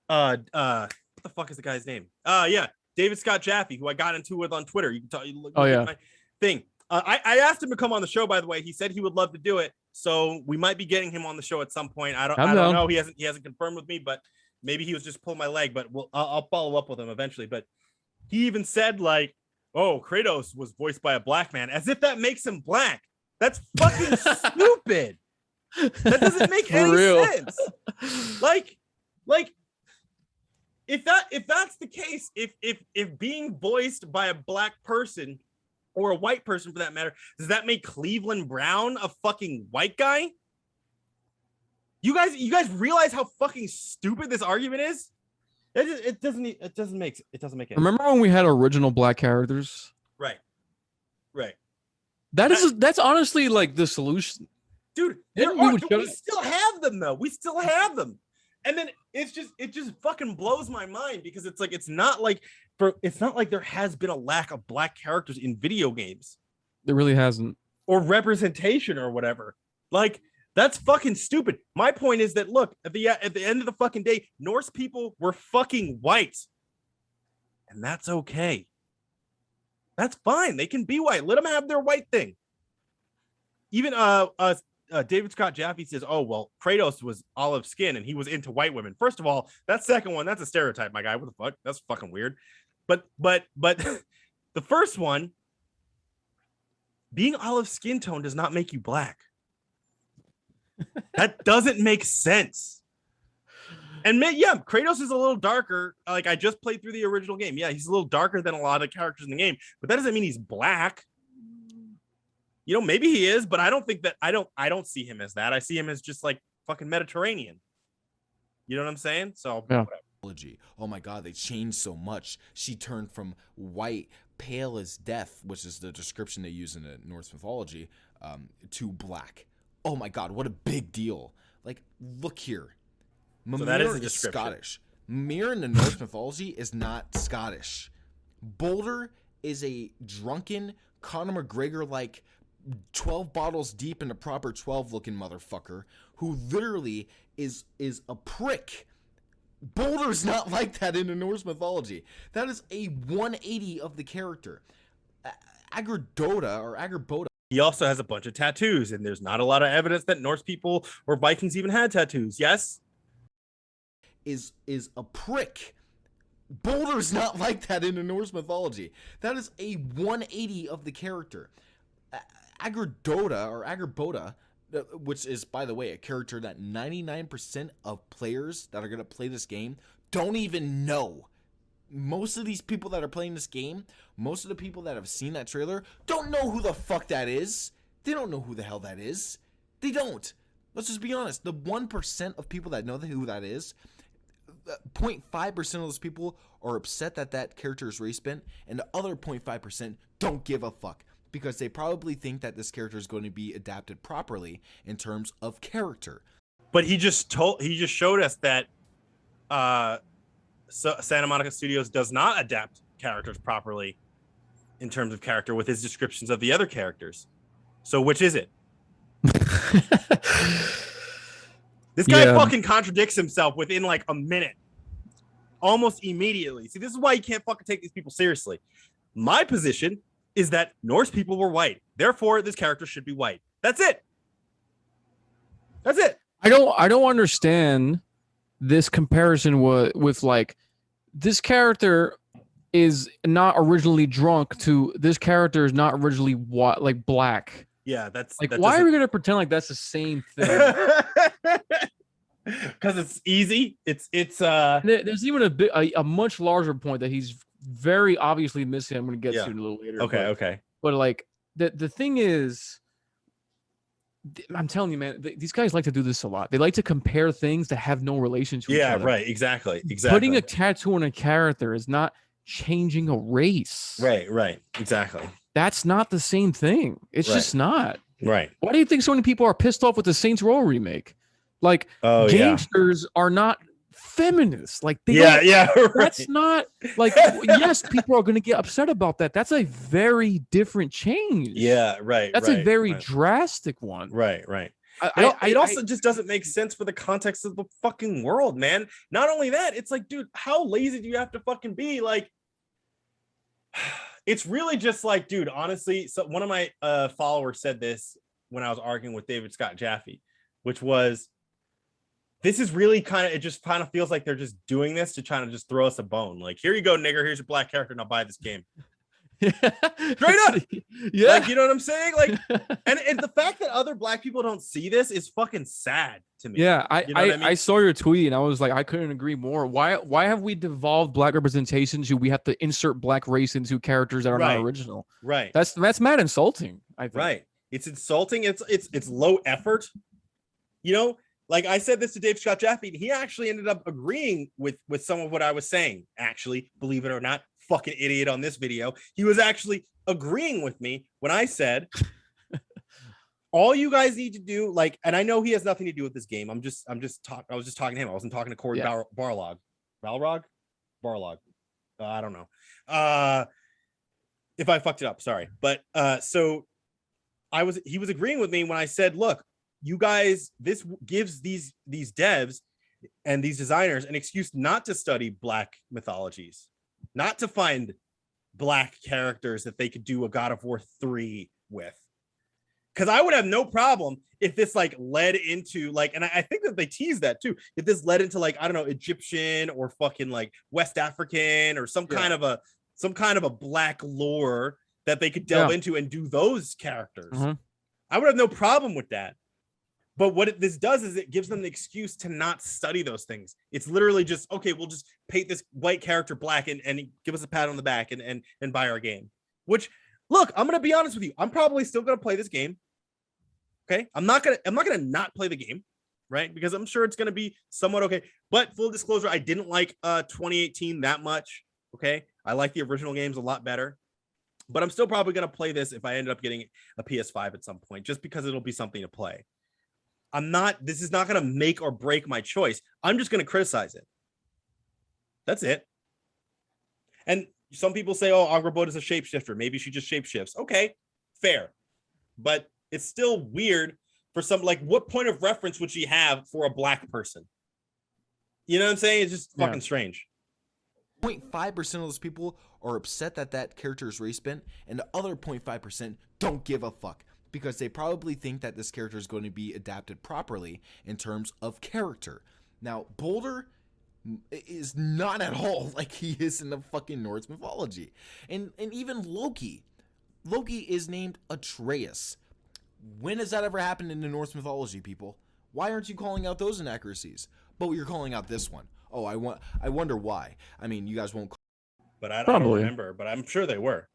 the fuck is the guy's name? Yeah, David Scott Jaffe, who I got into with on Twitter. You can tell. Look at my thing. I asked him to come on the show. By the way, he said he would love to do it. So we might be getting him on the show at some point. I don't know. He hasn't confirmed with me, but maybe he was just pulling my leg. But I'll follow up with him eventually. But he even said like, "Oh, Kratos was voiced by a black man," as if that makes him black. That's fucking stupid. That doesn't make any sense. Like, if that's the case, if being voiced by a black person or a white person for that matter, does that make Cleveland Brown a fucking white guy? You guys realize how fucking stupid this argument is? It doesn't make any sense. Remember when we had original black characters? Right. That's honestly like the solution. Dude, we still have them though. We still have them. And then it just fucking blows my mind because it's like it's not like there has been a lack of black characters in video games. There really hasn't. Or representation or whatever. Like that's fucking stupid. My point is that look, at the end of the fucking day, Norse people were fucking white. And that's okay. That's fine. They can be white. Let them have their white thing. Even David Scott Jaffe says, "Oh well, Kratos was olive skin and he was into white women." First of all, that second one, that's a stereotype, my guy. What the fuck? That's fucking weird. But the first one, being olive skin tone does not make you black. That doesn't make sense. And yeah, Kratos is a little darker. Like I just played through the original game. Yeah, he's a little darker than a lot of the characters in the game, but that doesn't mean he's black. You know, maybe he is, but I don't think that I don't see him as that. I see him as just like fucking Mediterranean. You know what I'm saying? So yeah. Oh my god, they changed so much. She turned from white, pale as death, which is the description they use in the Norse mythology, to black. Oh my god, what a big deal. Like, look here. So that is a is description. Scottish. Mimir in the Norse mythology is not Scottish. Boulder is a drunken, Conor McGregor-like 12 bottles deep in a proper 12 looking motherfucker who literally is a prick. Boulder's not like that in the Norse mythology. That is a 180 of the character. Angrboda. He also has a bunch of tattoos, and there's not a lot of evidence that Norse people or Vikings even had tattoos. Yes? Is a prick. Boulder's not like that in the Norse mythology. That is a 180 of the character. Angrboda, which is, by the way, a character that 99% of players that are going to play this game don't even know. Most of these people that are playing this game, most of the people that have seen that trailer, don't know who the fuck that is. They don't know who the hell that is. They don't. Let's just be honest. The 1% of people that know who that is, 0.5% of those people are upset that that character is race bent, and the other 0.5% don't give a fuck because they probably think that this character is going to be adapted properly in terms of character. But he just showed us that Santa Monica Studios does not adapt characters properly in terms of character with his descriptions of the other characters. So which is it? This guy fucking contradicts himself within like a minute. Almost immediately. See, this is why you can't fucking take these people seriously. My position is that Norse people were white. Therefore, this character should be white. That's it. That's it. I don't understand this comparison with like this character is not originally drunk to this character is not originally like black. Yeah, that's like why are we gonna pretend like that's the same thing? Because it's easy. It's there's even a much larger point that he's very obviously missing. I'm gonna get to it a little later. Okay. But like the thing is, I'm telling you, man, these guys like to do this a lot. They like to compare things that have no relation to each other. Yeah, right. Exactly. Putting a tattoo on a character is not changing a race. Right. Exactly. That's not the same thing. It's just not. Right. Why do you think so many people are pissed off with the Saints Row remake? Like, gangsters are not feminists. Like, they right. That's not like. Yes, people are going to get upset about that. That's a very different change. Yeah, right. That's a very drastic one. Right. It also just doesn't make sense for the context of the fucking world, man. Not only that, it's like, dude, how lazy do you have to fucking be? Like, it's really just like, dude, honestly. So one of my followers said this when I was arguing with David Scott Jaffe, which was, this is really it just kind of feels like they're just doing this to try to just throw us a bone. Like, here you go, nigger. Here's your black character. Now buy this game. Straight up. Yeah. Like, you know what I'm saying? Like, and the fact that other black people don't see this is fucking sad to me. Yeah. I saw your tweet and I was like, I couldn't agree more. Why have we devolved black representation to we have to insert black race into characters that are not original? Right. That's mad insulting, I think. Right. It's insulting. It's low effort. You know, like I said this to Dave Scott Jaffe, and he actually ended up agreeing with some of what I was saying. Actually, believe it or not, fucking idiot on this video. He was actually agreeing with me when I said, all you guys need to do, like, and I know he has nothing to do with this game. I was just talking to him. I wasn't talking to Corey Barlog. Barlog. I don't know. If I fucked it up, sorry. But so he was agreeing with me when I said, look, you guys, this gives these devs and these designers an excuse not to study black mythologies, not to find black characters that they could do a God of War 3 with. Because I would have no problem if this like led into like, and I think that they teased that too. If this led into like, I don't know, Egyptian or fucking like West African or some kind of a black lore that they could delve into and do those characters. Mm-hmm. I would have no problem with that. But what this does is it gives them the excuse to not study those things. It's literally just, okay, we'll just paint this white character black and give us a pat on the back and buy our game. Which, look, I'm gonna be honest with you. I'm probably still gonna play this game. Okay, I'm not gonna not play the game, right? Because I'm sure it's gonna be somewhat okay. But full disclosure, I didn't like 2018 that much. Okay, I like the original games a lot better. But I'm still probably gonna play this if I ended up getting a PS5 at some point, just because it'll be something to play. This is not going to make or break my choice. I'm just going to criticize it. That's it. And some people say, oh, Angrboda is a shapeshifter. Maybe she just shapeshifts. Okay, fair. But it's still weird for some, like, what point of reference would she have for a black person? You know what I'm saying? It's just fucking strange. 0.5% of those people are upset that that character is race bent, and the other 0.5% don't give a fuck because they probably think that this character is going to be adapted properly in terms of character. Now, Boulder is not at all like he is in the fucking Norse mythology. And even Loki. Loki is named Atreus. When has that ever happened in the Norse mythology, people? Why aren't you calling out those inaccuracies? But you're calling out this one. Oh, I wonder why. I mean, you guys won't. But I don't remember, but I'm sure they were.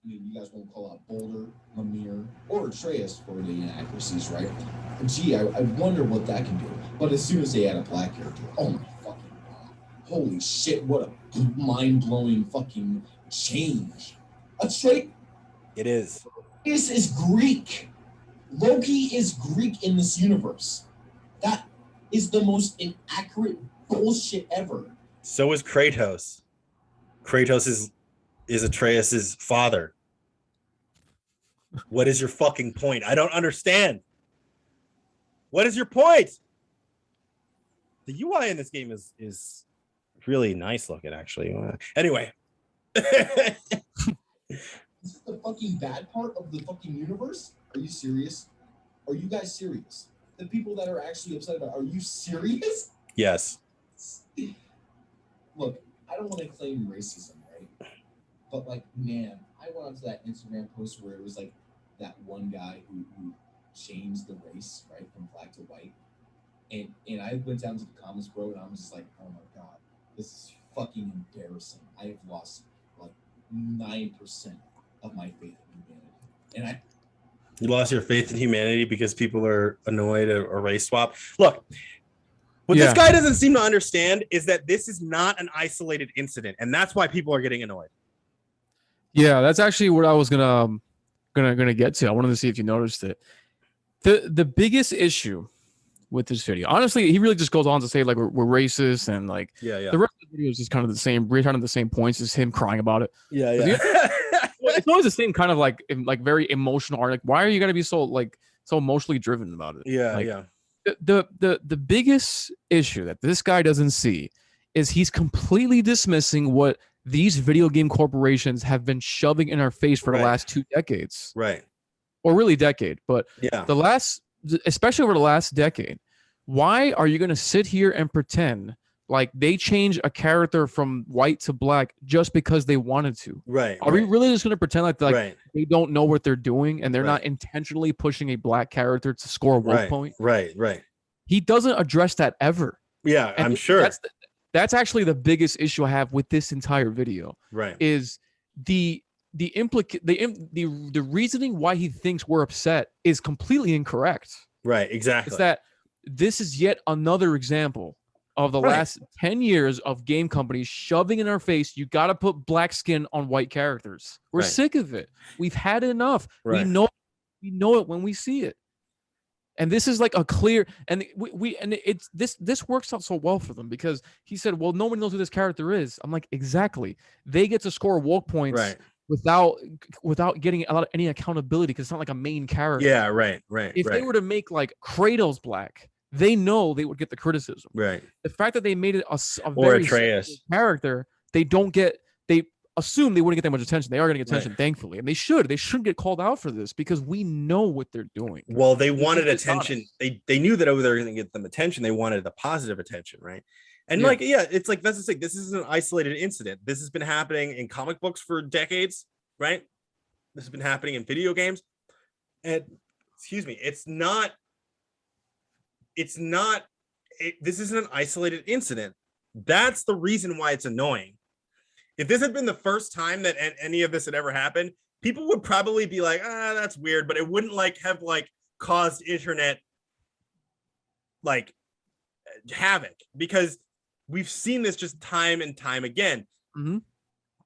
I mean, you guys won't call out Boulder, Lemire, or Atreus for the inaccuracies, right? Gee, I wonder what that can do. But as soon as they add a black character, oh my fucking god. Holy shit, what a mind-blowing fucking change. Atreus It is. is Greek. Loki is Greek in this universe. That is the most inaccurate bullshit ever. So is Kratos. Kratos is Atreus's father. What is your fucking point? I don't understand. What is your point? The UI in this game is really nice looking, actually. Anyway. This is the fucking bad part of the fucking universe? Are you serious? Are you guys serious? The people that are actually upset about, are you serious? Yes. Look, I don't want to claim racism, right? But like, man, I went onto that Instagram post where it was like that one guy who changed the race, right, from black to white. And I went down to the comments, bro, and I was just like, oh my god, this is fucking embarrassing. I have lost like 9% of my faith in humanity. You lost your faith in humanity because people are annoyed or race swap. Look, what this guy doesn't seem to understand is that this is not an isolated incident, and that's why people are getting annoyed. Yeah, that's actually what I was gonna get to. I wanted to see if you noticed it. The biggest issue with this video, honestly, he really just goes on to say like we're racist and like the rest of the video is just kind of the same, returning the same points as him crying about it. It's always the same kind of like very emotional art. Like, why are you gonna be so emotionally driven about it? The biggest issue that this guy doesn't see is he's completely dismissing what these video game corporations have been shoving in our face for the last 2 decades. Right. Or really decade. But especially over the last decade, why are you going to sit here and pretend like they change a character from white to black just because they wanted to? Right. Are we really just going to pretend like they don't know what they're doing and they're not intentionally pushing a black character to score a woke point? Right. He doesn't address that ever. Yeah, and I'm sure. That's actually the biggest issue I have with this entire video. Right. Is the reasoning why he thinks we're upset is completely incorrect. Right, exactly. It's that this is yet another example of the last 10 years of game companies shoving in our face, you got to put black skin on white characters. We're sick of it. We've had enough. We know it when we see it. And this is like a clear, and this works out so well for them because he said, well, nobody knows who this character is. I'm like, exactly. They get to score woke points without getting any accountability because it's not like a main character. Yeah, right. If they were to make like Kratos black, they know they would get the criticism. Right. The fact that they made it a very Atreus character, they assume they wouldn't get that much attention. They are going to get attention, thankfully, and they should. They shouldn't get called out for this because we know what they're doing. Well, they wanted attention. They knew that over there going to get them attention. They wanted the positive attention, right? And it's like that's the thing. This isn't an isolated incident. This has been happening in comic books for decades, right? This has been happening in video games, and it's not. This isn't an isolated incident. That's the reason why it's annoying. If this had been the first time that any of this had ever happened, people would probably be like, that's weird, but it wouldn't have caused internet havoc because we've seen this just time and time again. Mm-hmm.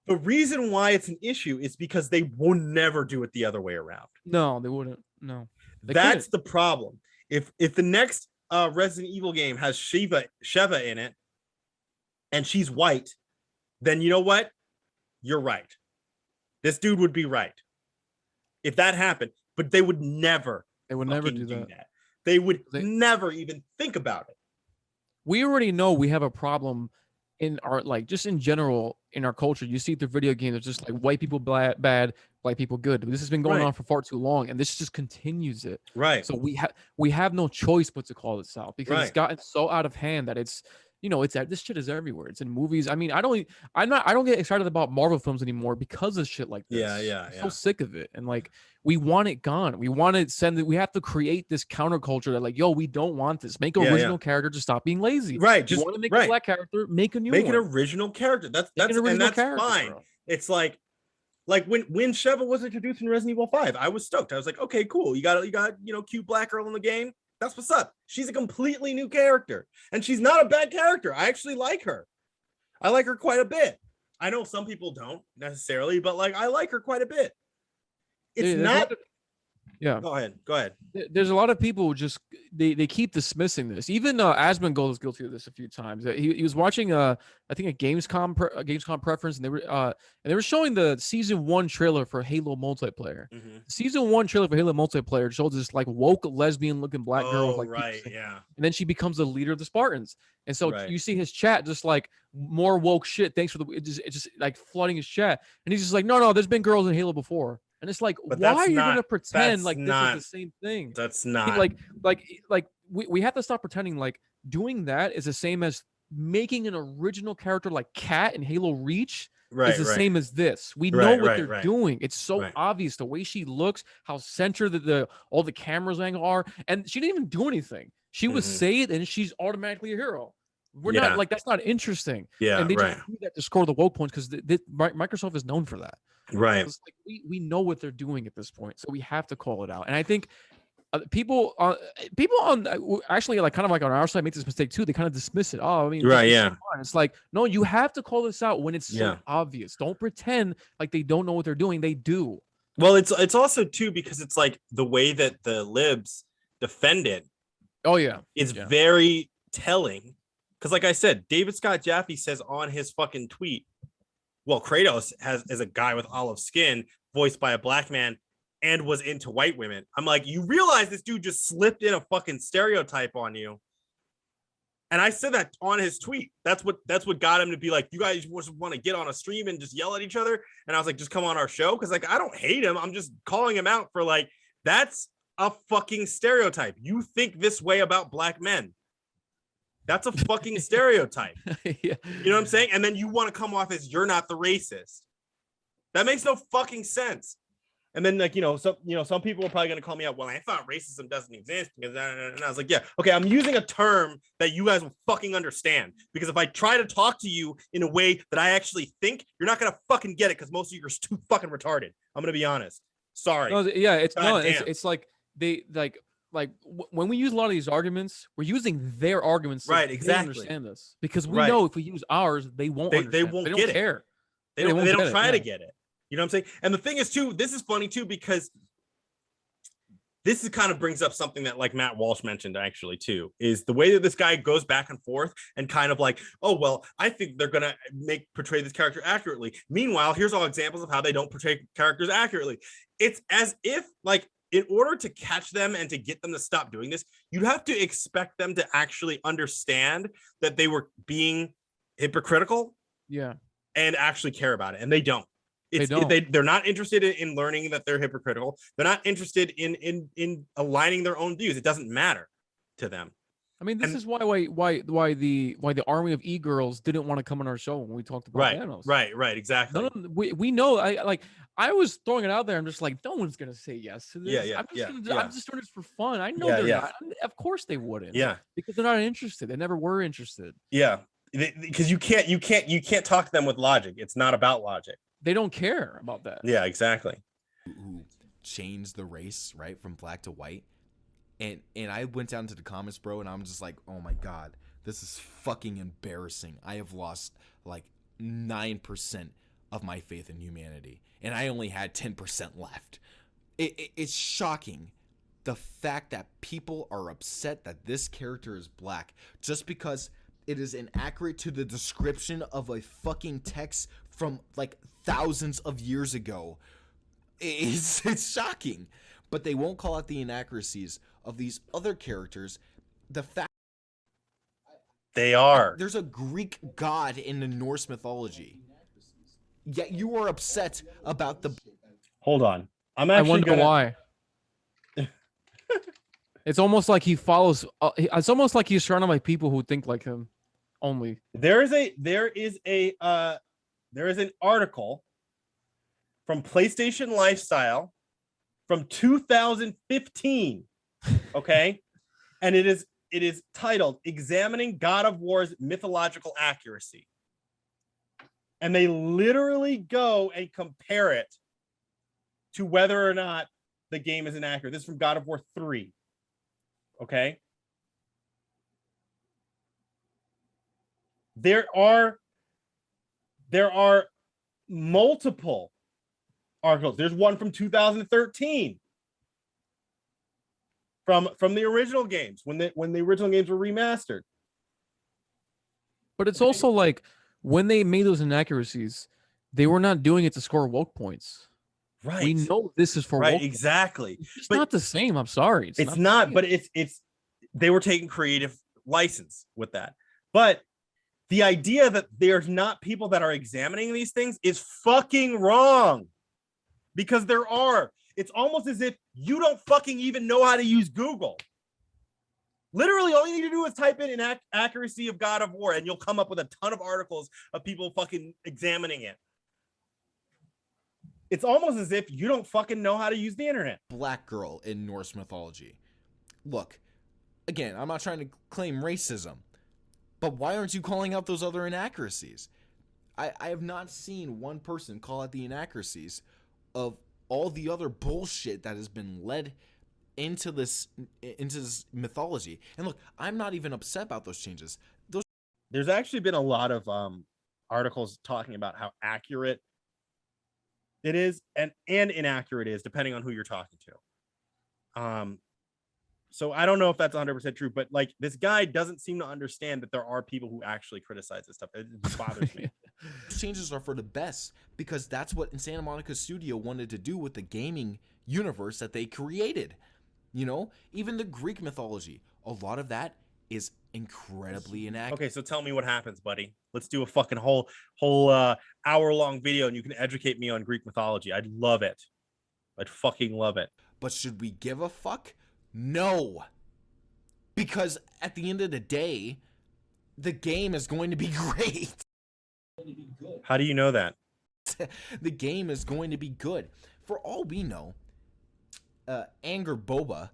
The reason why it's an issue is because they will never do it the other way around. No, they wouldn't. No, that's the problem. If the next Resident Evil game has Sheva in it and she's white, then you know what? You're right. This dude would be right if that happened, but they would never. They would never do that. They would never even think about it. we already know we have a problem in our, like, just in general in our culture. You see it through video games. It's just like white people bad, white people good. This has been going Right. on for far too long, and this just continues it. Right. So we have no choice but to call this out, because it's Right. gotten so out of hand that it's, it's that this shit is everywhere. It's in movies. I mean, I don't get excited about Marvel films anymore because of shit like this. I'm so sick of it. And like, we want it gone. We want to send it. We have to create this counterculture that, like, yo, we don't want this. Make an original character to stop being lazy. Right. You Just want to make right. a black character, make a new make one. an original character. That's fine. Bro. It's like when Sheva was introduced in Resident Evil 5, I was stoked. I was like, okay, cool. You got cute black girl in the game. That's what's up. She's a completely new character, and she's not a bad character. I actually like her. I like her quite a bit. I know some people don't necessarily, but like, I like her quite a bit. It's not. Yeah. Go ahead. There's a lot of people who just they keep dismissing this. Even Asmongold is guilty of this a few times. He was watching I think a Gamescom preference, and they were showing the season 1 trailer for Halo multiplayer. Mm-hmm. Season 1 trailer for Halo multiplayer shows this like woke lesbian looking black girl with, like, right, yeah. And then she becomes the leader of the Spartans. And so Right. you see his chat just like more woke shit. Thanks for it's just like flooding his chat. And he's just like, no, there's been girls in Halo before. And it's like, But why that's are you not- gonna pretend that's like not- this is the same thing? That's not Like we have to stop pretending like doing that is the same as making an original character like Kat in Halo Reach is the same as this. We know what they're doing. It's so obvious the way she looks, how centered all the cameras angle are, and she didn't even do anything. She was saved, and she's automatically a hero. We're not like, that's not interesting. Yeah, and they just do that to score the woke points, because Microsoft is known for that. Right. It's like, we know what they're doing at this point, so we have to call it out. And I think people on actually, like, kind of like on our side make this mistake too. They kind of dismiss it. Oh, I mean, it's like, no, you have to call this out when it's so obvious. Don't pretend like they don't know what they're doing. They do. Well, it's also too, because it's like the way that the libs defend it. Oh yeah, is very telling. Because like I said, David Scott Jaffe says on his fucking tweet, well, Kratos is a guy with olive skin, voiced by a black man, and was into white women. I'm like, you realize this dude just slipped in a fucking stereotype on you. And I said that on his tweet. That's what got him to be like, you guys want to get on a stream and just yell at each other. And I was like, just come on our show. Because like, I don't hate him. I'm just calling him out for like, that's a fucking stereotype. You think this way about black men. That's a fucking stereotype. Yeah. You know what I'm saying? And then you want to come off as you're not the racist. That makes no fucking sense. And then, like, some people are probably going to call me out. Well, I thought racism doesn't exist. And I was like, yeah, okay, I'm using a term that you guys will fucking understand. Because if I try to talk to you in a way that I actually think, you're not going to fucking get it, because most of you are too fucking retarded. I'm going to be honest. Sorry. No, yeah, it's like they like when we use a lot of these arguments, we're using their arguments. So right, exactly. They understand us, because we know if we use ours, they won't. They won't they get don't care. They don't try to get it. You know what I'm saying? And the thing is too, this is funny too, because this is kind of brings up something that like Matt Walsh mentioned actually too, is the way that this guy goes back and forth and kind of like, oh, well, I think they're going to portray this character accurately. Meanwhile, here's all examples of how they don't portray characters accurately. It's as if like, in order to catch them and to get them to stop doing this, you'd have to expect them to actually understand that they were being hypocritical. Yeah. And actually care about it. And they don't. They're not interested in learning that they're hypocritical. They're not interested in aligning their own views. It doesn't matter to them. I mean, this is why the army of e-girls didn't want to come on our show when we talked about Thanos. Right, exactly. No, we know. I was throwing it out there. I'm just like, no one's gonna say yes to this. Yeah. I'm just doing this for fun. I know they're not. Of course they wouldn't. Yeah, because they're not interested. They never were interested. Yeah, because you can't talk to them with logic. It's not about logic. They don't care about that. Yeah, exactly. Who changed the race, right, from black to white. And I went down to the comments, bro, and I'm just like, oh my God, this is fucking embarrassing. I have lost like 9% of my faith in humanity, and I only had 10% left. It's shocking, the fact that people are upset that this character is black just because it is inaccurate to the description of a fucking text from like thousands of years ago. It's shocking. But they won't call out the inaccuracies of these other characters. The fact They are. There's a Greek god in the Norse mythology. Yet you are upset about the... Hold on. I wonder why. It's almost like he follows. It's almost like he's surrounded by people who think like him. Only there is an article from PlayStation Lifestyle from 2015. Okay, and it is titled "Examining God of War's Mythological Accuracy," and they literally go and compare it to whether or not the game is inaccurate. This is from God of War 3. Okay. There are multiple articles. There's one from 2013 from the original games when the original games were remastered. But it's also like when they made those inaccuracies, they were not doing it to score woke points. Right. We know this is for right. woke Exactly. It's not the same. I'm sorry. It's not, but it's they were taking creative license with that. But the idea that there's not people that are examining these things is fucking wrong. Because there are. It's almost as if you don't fucking even know how to use Google. Literally, all you need to do is type in accuracy of God of War, and you'll come up with a ton of articles of people fucking examining it. It's almost as if you don't fucking know how to use the internet. Black girl in Norse mythology. Look, again, I'm not trying to claim racism, but why aren't you calling out those other inaccuracies? I have not seen one person call out the inaccuracies of all the other bullshit that has been led into this mythology. And look, I'm not even upset about those changes. There's actually been a lot of articles talking about how accurate it is and inaccurate it is, depending on who you're talking to. So I don't know if that's 100% true, but like this guy doesn't seem to understand that there are people who actually criticize this stuff. It just bothers me. Those changes are for the best because that's what Santa Monica Studio wanted to do with the gaming universe that they created. You know, even the Greek mythology, a lot of that is incredibly inaccurate. Okay, so tell me what happens, buddy. Let's do a fucking whole hour-long video and you can educate me on Greek mythology. I'd love it. I'd fucking love it. But should we give a fuck? No. Because at the end of the day, the game is going to be great. How do you know that? The game is going to be good. For all we know, Angrboda,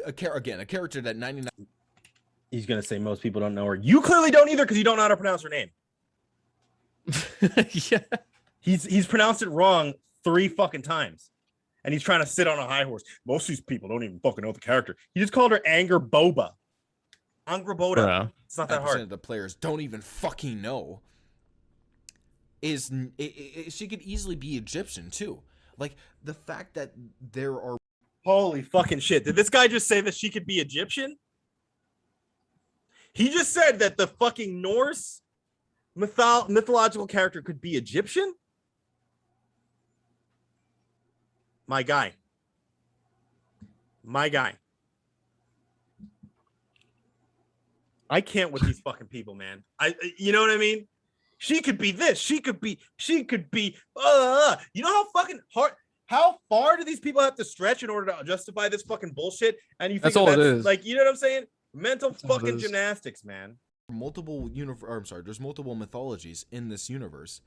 a character that 99... He's going to say most people don't know her. You clearly don't either because you don't know how to pronounce her name. Yeah. He's pronounced it wrong 3 fucking times. And he's trying to sit on a high horse. Most of these people don't even fucking know the character. He just called her Angrboda. Angrboda. Yeah. It's not that hard. Of the players don't even fucking know. She could easily be Egyptian too. Like the fact that there are... Holy fucking shit. Did this guy just say that she could be Egyptian? He just said that the fucking Norse mythological character could be Egyptian? My guy. I can't with these fucking people, man. You know what I mean? She could be this. She could be. You know how fucking hard, how far do these people have to stretch in order to justify this fucking bullshit? And you think that's all it is. Like, you know what I'm saying? Mental fucking gymnastics, man. There's multiple mythologies in this universe.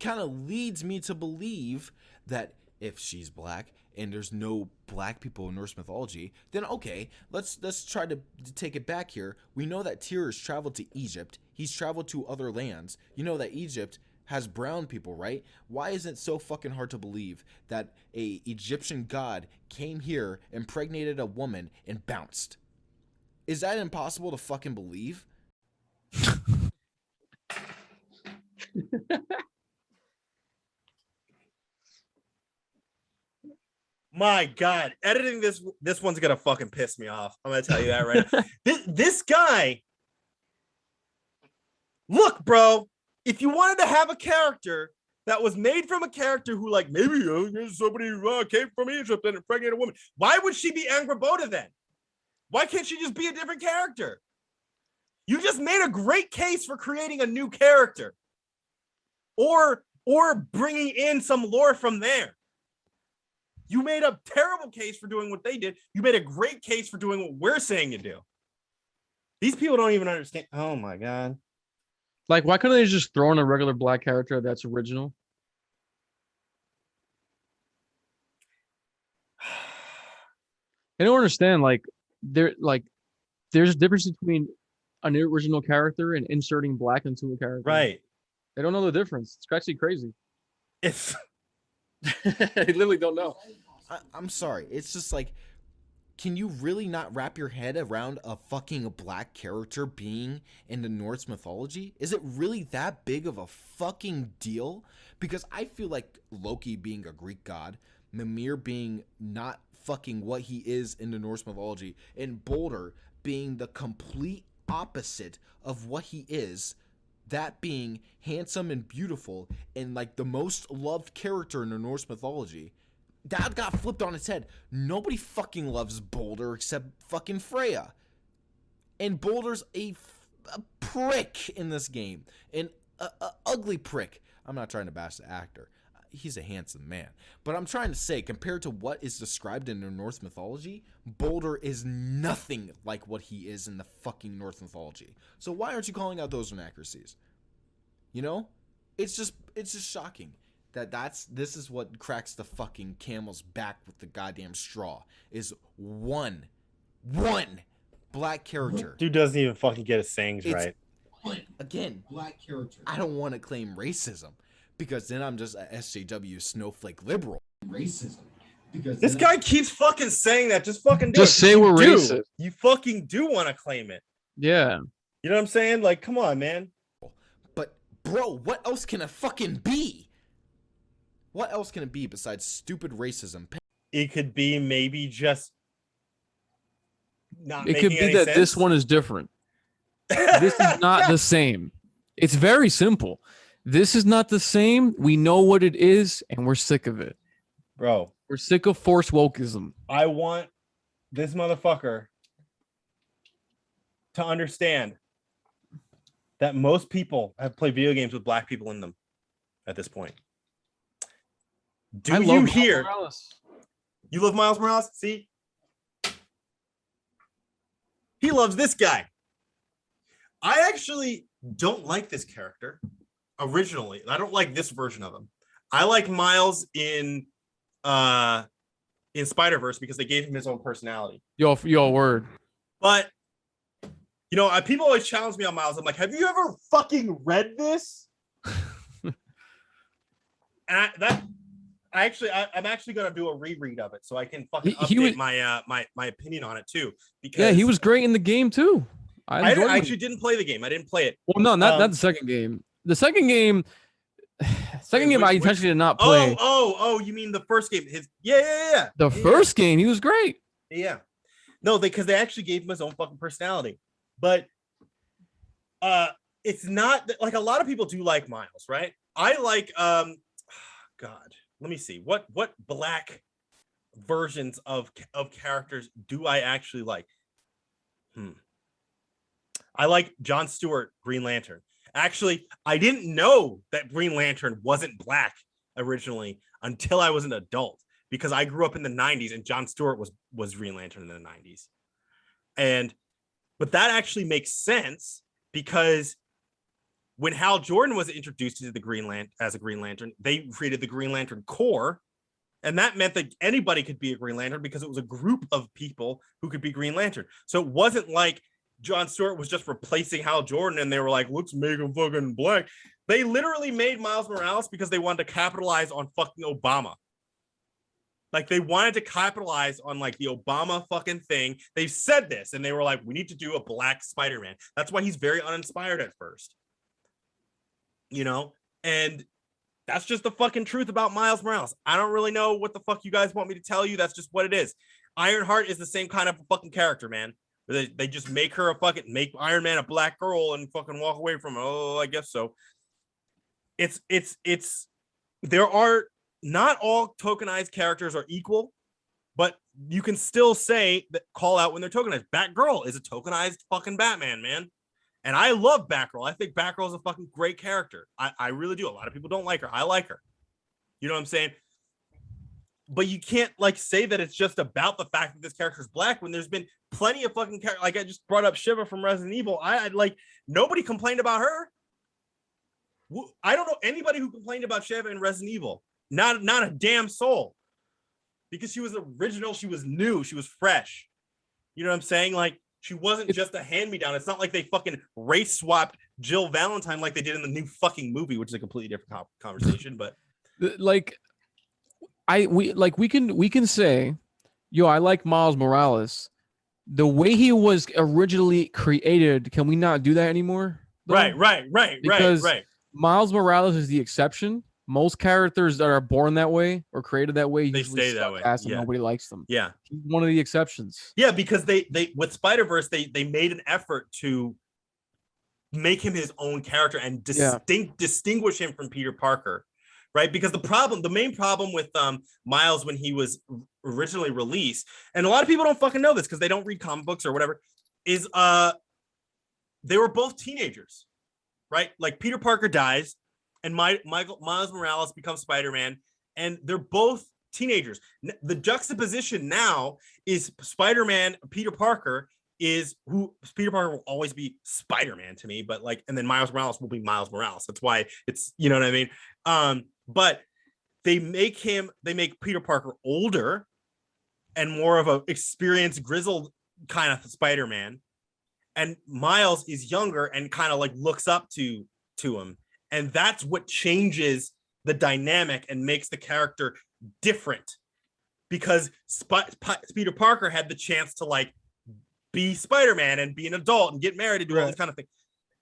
Kind of leads me to believe that if she's black and there's no black people in Norse mythology, then okay, let's try to take it back here. We know that Tyr has traveled to Egypt. He's traveled to other lands. You know that Egypt has brown people, right? Why is it so fucking hard to believe that a Egyptian god came here, impregnated a woman, and bounced? Is that impossible to fucking believe? My God, editing this one's gonna fucking piss me off. I'm gonna tell you that right now. This guy, look, bro, if you wanted to have a character that was made from a character who, like, maybe somebody who came from Egypt and impregnated a woman, why would she be Angrboda then? Why can't she just be a different character? You just made a great case for creating a new character. Or bringing in some lore from there. You made a terrible case for doing what they did. You made a great case for doing what we're saying to do. These people don't even understand. Oh my God. Like, why couldn't they just throw in a regular black character that's original? I don't understand. Like, there's a difference between an original character and inserting black into a character. Right. They don't know the difference. It's actually crazy. It's They literally don't know. I'm sorry. It's just like, can you really not wrap your head around a fucking black character being in the Norse mythology? Is it really that big of a fucking deal? Because I feel like Loki being a Greek god, Mimir being not fucking what he is in the Norse mythology, and Boulder being the complete opposite of what he is, that being handsome and beautiful and like the most loved character in the Norse mythology, that got flipped on its head. Nobody fucking loves Boulder except fucking Freya. And Boulder's a prick in this game. An ugly prick. I'm not trying to bash the actor. He's a handsome man. But I'm trying to say, compared to what is described in the Norse mythology, Boulder is nothing like what he is in the fucking Norse mythology. So why aren't you calling out those inaccuracies? You know? It's just shocking that this is what cracks the fucking camel's back with the goddamn straw, is one black character. Dude doesn't even fucking get his sayings right. Again, black character. I don't want to claim racism, because then I'm just a SJW snowflake liberal. Racism. Because This guy keeps fucking saying that. Just fucking do Just it. say You we're do. racist. You fucking do want to claim it. Yeah. You know what I'm saying? Like, come on, man. But bro, what else can it fucking be? What else can it be besides stupid racism? It could be maybe just not It making could be any that sense. this one is different. This is not the same. It's very simple. This is not the same. We know what it is, and we're sick of it. Bro, We're sick of forced wokeism. I want this motherfucker to understand that most people have played video games with black people in them at this point. Do you hear? You love Miles Morales? See? He loves this guy. I actually don't like this character originally. I don't like this version of him. I like Miles in Spider-Verse because they gave him his own personality. Yo, word. But you know, people always challenge me on Miles. I'm like, have you ever fucking read this? And I'm actually gonna do a reread of it so I can fucking update my opinion on it too. Because he was great in the game too. I actually didn't play the game. I didn't play it. Well, no, not the second game. The second game, I intentionally did not play. Oh, you mean the first game? Yeah. The first game, he was great. Yeah. No, because they actually gave him his own fucking personality. But it's not like a lot of people do like Miles, right? I like God, let me see. What black versions of characters do I actually like? I like Jon Stewart, Green Lantern. Actually, I didn't know that Green Lantern wasn't black originally until I was an adult, because I grew up in the 90s and Jon Stewart was Green Lantern in the 90s. But that actually makes sense, because when Hal Jordan was introduced to the Green Lantern, they created the Green Lantern Corps, and that meant that anybody could be a Green Lantern because it was a group of people who could be Green Lantern. So it wasn't like Jon Stewart was just replacing Hal Jordan and they were like, let's make him fucking black. They literally made Miles Morales because they wanted to capitalize on fucking Obama. Like, they wanted to capitalize on like the Obama fucking thing. They said this and they were like, we need to do a black Spider-Man. That's why he's very uninspired at first. You know? And that's just the fucking truth about Miles Morales. I don't really know what the fuck you guys want me to tell you. That's just what it is. Ironheart is the same kind of fucking character, man. They just make Iron Man a black girl and fucking walk away from it. Oh, I guess so. There are not all tokenized characters are equal, but you can still say that, call out when they're tokenized. Batgirl is a tokenized fucking Batman, man. And I love Batgirl. I think Batgirl is a fucking great character. I really do. A lot of people don't like her. I like her. You know what I'm saying? But you can't like say that it's just about the fact that this character is black when there's been plenty of fucking characters. Like I just brought up Shiva from Resident Evil. I like nobody complained about her. I don't know anybody who complained about Shiva in Resident Evil. Not a damn soul. Because she was original, she was new, she was fresh. You know what I'm saying? Like she wasn't just a hand-me-down. It's not like they fucking race swapped Jill Valentine like they did in the new fucking movie, which is a completely different conversation. But like, we can say, yo, I like Miles Morales. The way he was originally created, can we not do that anymore? Though? Right. Because Miles Morales is the exception. Most characters that are born that way or created that way, they stay that way. And nobody likes them. Yeah, he's one of the exceptions. Yeah, because they with Spider-Verse, they made an effort to make him his own character and distinguish him from Peter Parker, right? Because the main problem with Miles when he was originally released, and a lot of people don't fucking know this because they don't read comic books or whatever, is they were both teenagers, right? Like Peter Parker dies. And Miles Morales becomes Spider-Man, and they're both teenagers. The juxtaposition now is Spider-Man, Peter Parker Peter Parker will always be Spider-Man to me, but like, and then Miles Morales will be Miles Morales. That's why it's, you know what I mean? But they make Peter Parker older and more of a experienced, grizzled kind of Spider-Man. And Miles is younger and kind of like looks up to him. And that's what changes the dynamic and makes the character different, because Peter Parker had the chance to like be Spider-Man and be an adult and get married and do all this kind of thing.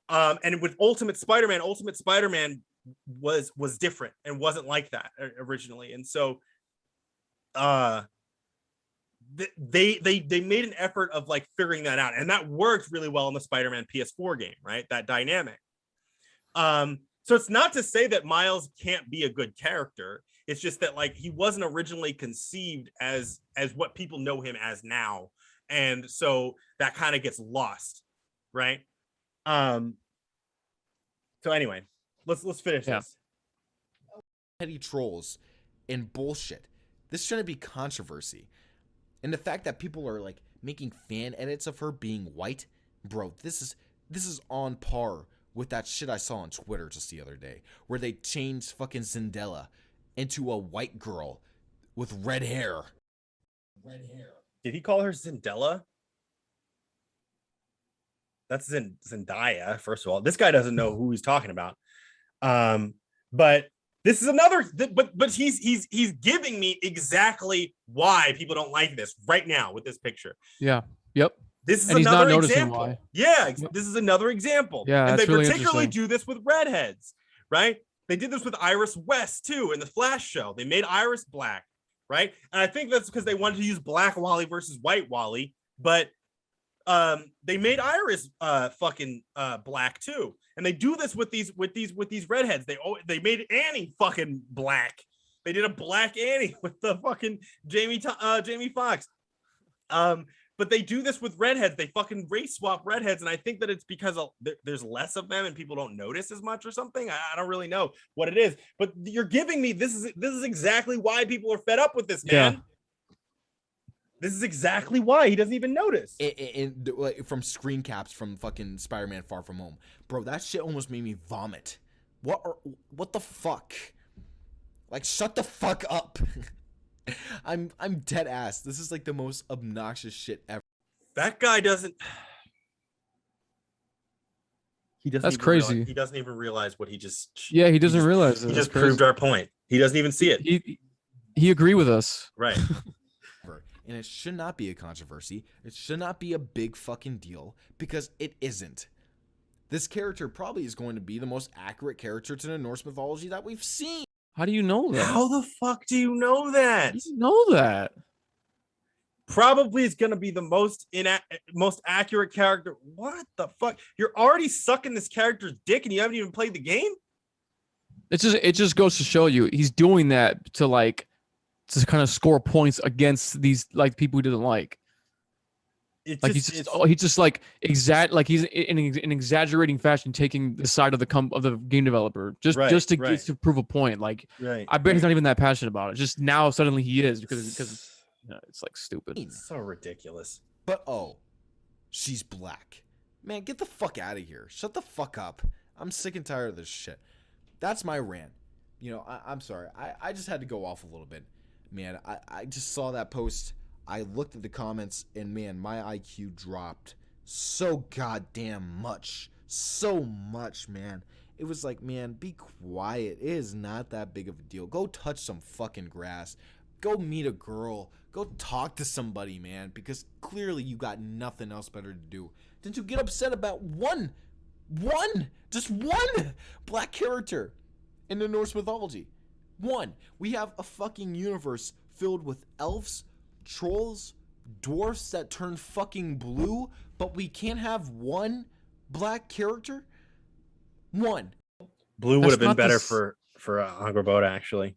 And with Ultimate Spider-Man was different and wasn't like that originally. And so they made an effort of like figuring that out, and that worked really well in the Spider-Man PS4 game, right? That dynamic. So it's not to say that Miles can't be a good character. It's just that like he wasn't originally conceived as what people know him as now. And so that kind of gets lost, right? So anyway, let's finish this. Petty trolls and bullshit. This shouldn't be controversy. And the fact that people are like making fan edits of her being white, bro, this is on par with that shit I saw on Twitter just the other day, where they changed fucking Zendaya into a white girl with red hair. Did he call her Zendaya? That's Zendaya, first of all. This guy doesn't know who he's talking about. But this is another, but he's giving me exactly why people don't like this right now with this picture. Yeah. Yep. This is another example. Why. Yeah, this is another example. Yeah, and they really particularly do this with redheads, right? They did this with Iris West too in the Flash show. They made Iris black, right? And I think that's because they wanted to use Black Wally versus White Wally, but they made Iris black too. And they do this with these redheads. They made Annie fucking black. They did a black Annie with the fucking Jamie Foxx. But they do this with redheads. They fucking race swap redheads. And I think that it's because there's less of them and people don't notice as much or something. I don't really know what it is. But you're giving me, this is exactly why people are fed up with this, man. Yeah. This is exactly why he doesn't even notice. From screen caps from fucking Spider-Man Far From Home. Bro, that shit almost made me vomit. What the fuck? Like, shut the fuck up. I'm dead ass. This is like the most obnoxious shit ever. That guy doesn't. That's crazy. He doesn't even realize what he just. Yeah, he doesn't realize it. He just proved our point. He doesn't even see it. He agreed with us. Right. And it should not be a controversy. It should not be a big fucking deal, because it isn't. This character probably is going to be the most accurate character to the Norse mythology that we've seen. How do you know that? How the fuck do you know that? You know that. Probably is going to be the most accurate character. What the fuck? You're already sucking this character's dick and you haven't even played the game? It just goes to show you he's doing that to kind of score points against these like people he doesn't like. It's Like just, he's just like he's in an exaggerating fashion taking the side of the game developer just to prove a point. Like I bet he's not even that passionate about it. Just now suddenly he is because it's like stupid. It's so ridiculous. But she's black. Man, get the fuck out of here. Shut the fuck up. I'm sick and tired of this shit. That's my rant. You know, I'm sorry. I just had to go off a little bit. Man, I just saw that post. I looked at the comments, and man, my IQ dropped so goddamn much. So much, man. It was like, man, be quiet. It is not that big of a deal. Go touch some fucking grass. Go meet a girl. Go talk to somebody, man, because clearly you got nothing else better to do than to get upset about just one black character in the Norse mythology. One. We have a fucking universe filled with elves, trolls, dwarfs that turn fucking blue, but we can't have one black character? One. Blue would have been better for Angrboda, actually.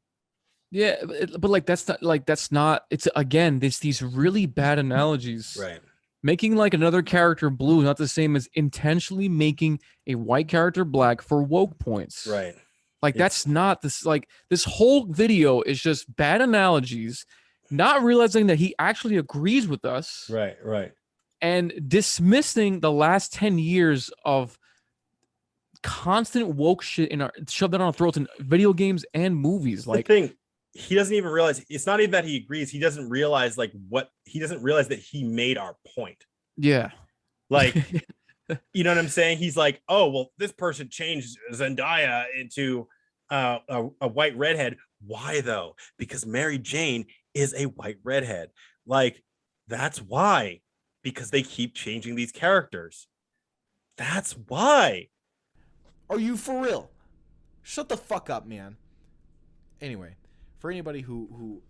Yeah, but that's not. It's again these really bad analogies. Right. Making like another character blue is not the same as intentionally making a white character black for woke points. Right. Like that's not this. Like this whole video is just bad analogies, not realizing that he actually agrees with us. Right. Right. And dismissing the last 10 years of constant woke shit shoved down our throats in video games and movies. Like the thing. He doesn't even realize it's not even that he agrees. He doesn't realize he doesn't realize that he made our point. Yeah. Like, you know what I'm saying? He's like, oh, well, this person changed Zendaya into a white redhead. Why though? Because Mary Jane is a white redhead. Like, that's why, because they keep changing these characters. That's why. Are you for real? Shut the fuck up, man. Anyway. For anybody who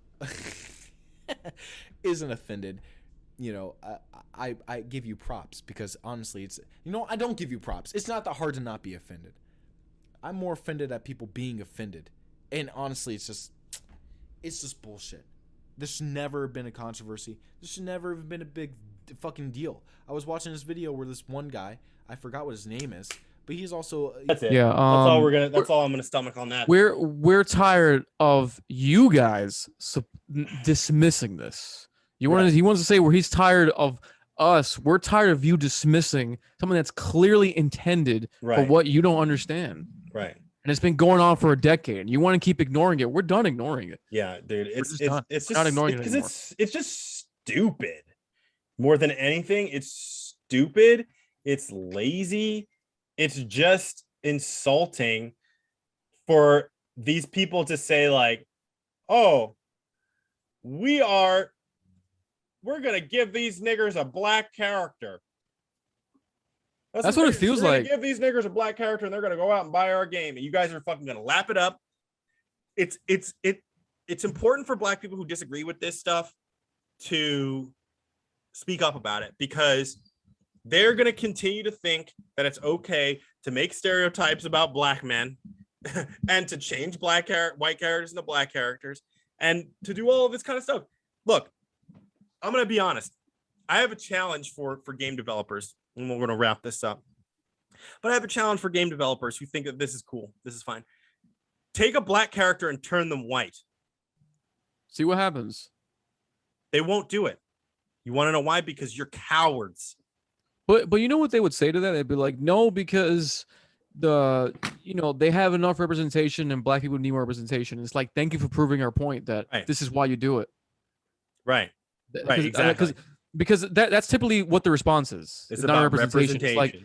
isn't offended, you know, I give you props because honestly, I don't give you props. It's not that hard to not be offended. I'm more offended at people being offended, and honestly, it's just bullshit. This should never have been a controversy. This should never have been a big fucking deal. I was watching this video where this one guy, I forgot what his name is. But he's also that's it. Yeah, that's all I'm gonna stomach on that. We're tired of you guys dismissing this. He wants to say where he's tired of us. We're tired of you dismissing something that's clearly intended for what you don't understand. Right. And it's been going on for a decade. You want to keep ignoring it. We're done ignoring it. Yeah, dude. It's just not ignoring it because anymore. It's just stupid. More than anything, it's stupid. It's lazy. It's just insulting for these people to say like, oh, we're going to give these niggers a black character. That's what it feels like. Give these niggers a black character and they're going to go out and buy our game. And you guys are fucking going to lap it up. It's important for black people who disagree with this stuff to speak up about it, because they're going to continue to think that it's okay to make stereotypes about black men and to change white characters into black characters and to do all of this kind of stuff. Look, I'm going to be honest. I have a challenge for game developers, and we're going to wrap this up. But I have a challenge for game developers who think that this is cool. This is fine. Take a black character and turn them white. See what happens. They won't do it. You want to know why? Because you're cowards. But you know what they would say to that? They'd be like, no, because they have enough representation and black people need more representation. It's like, thank you for proving our point that this is why you do it. Right. Right. Exactly. Because that's typically what the response is. It's about representation. It's like,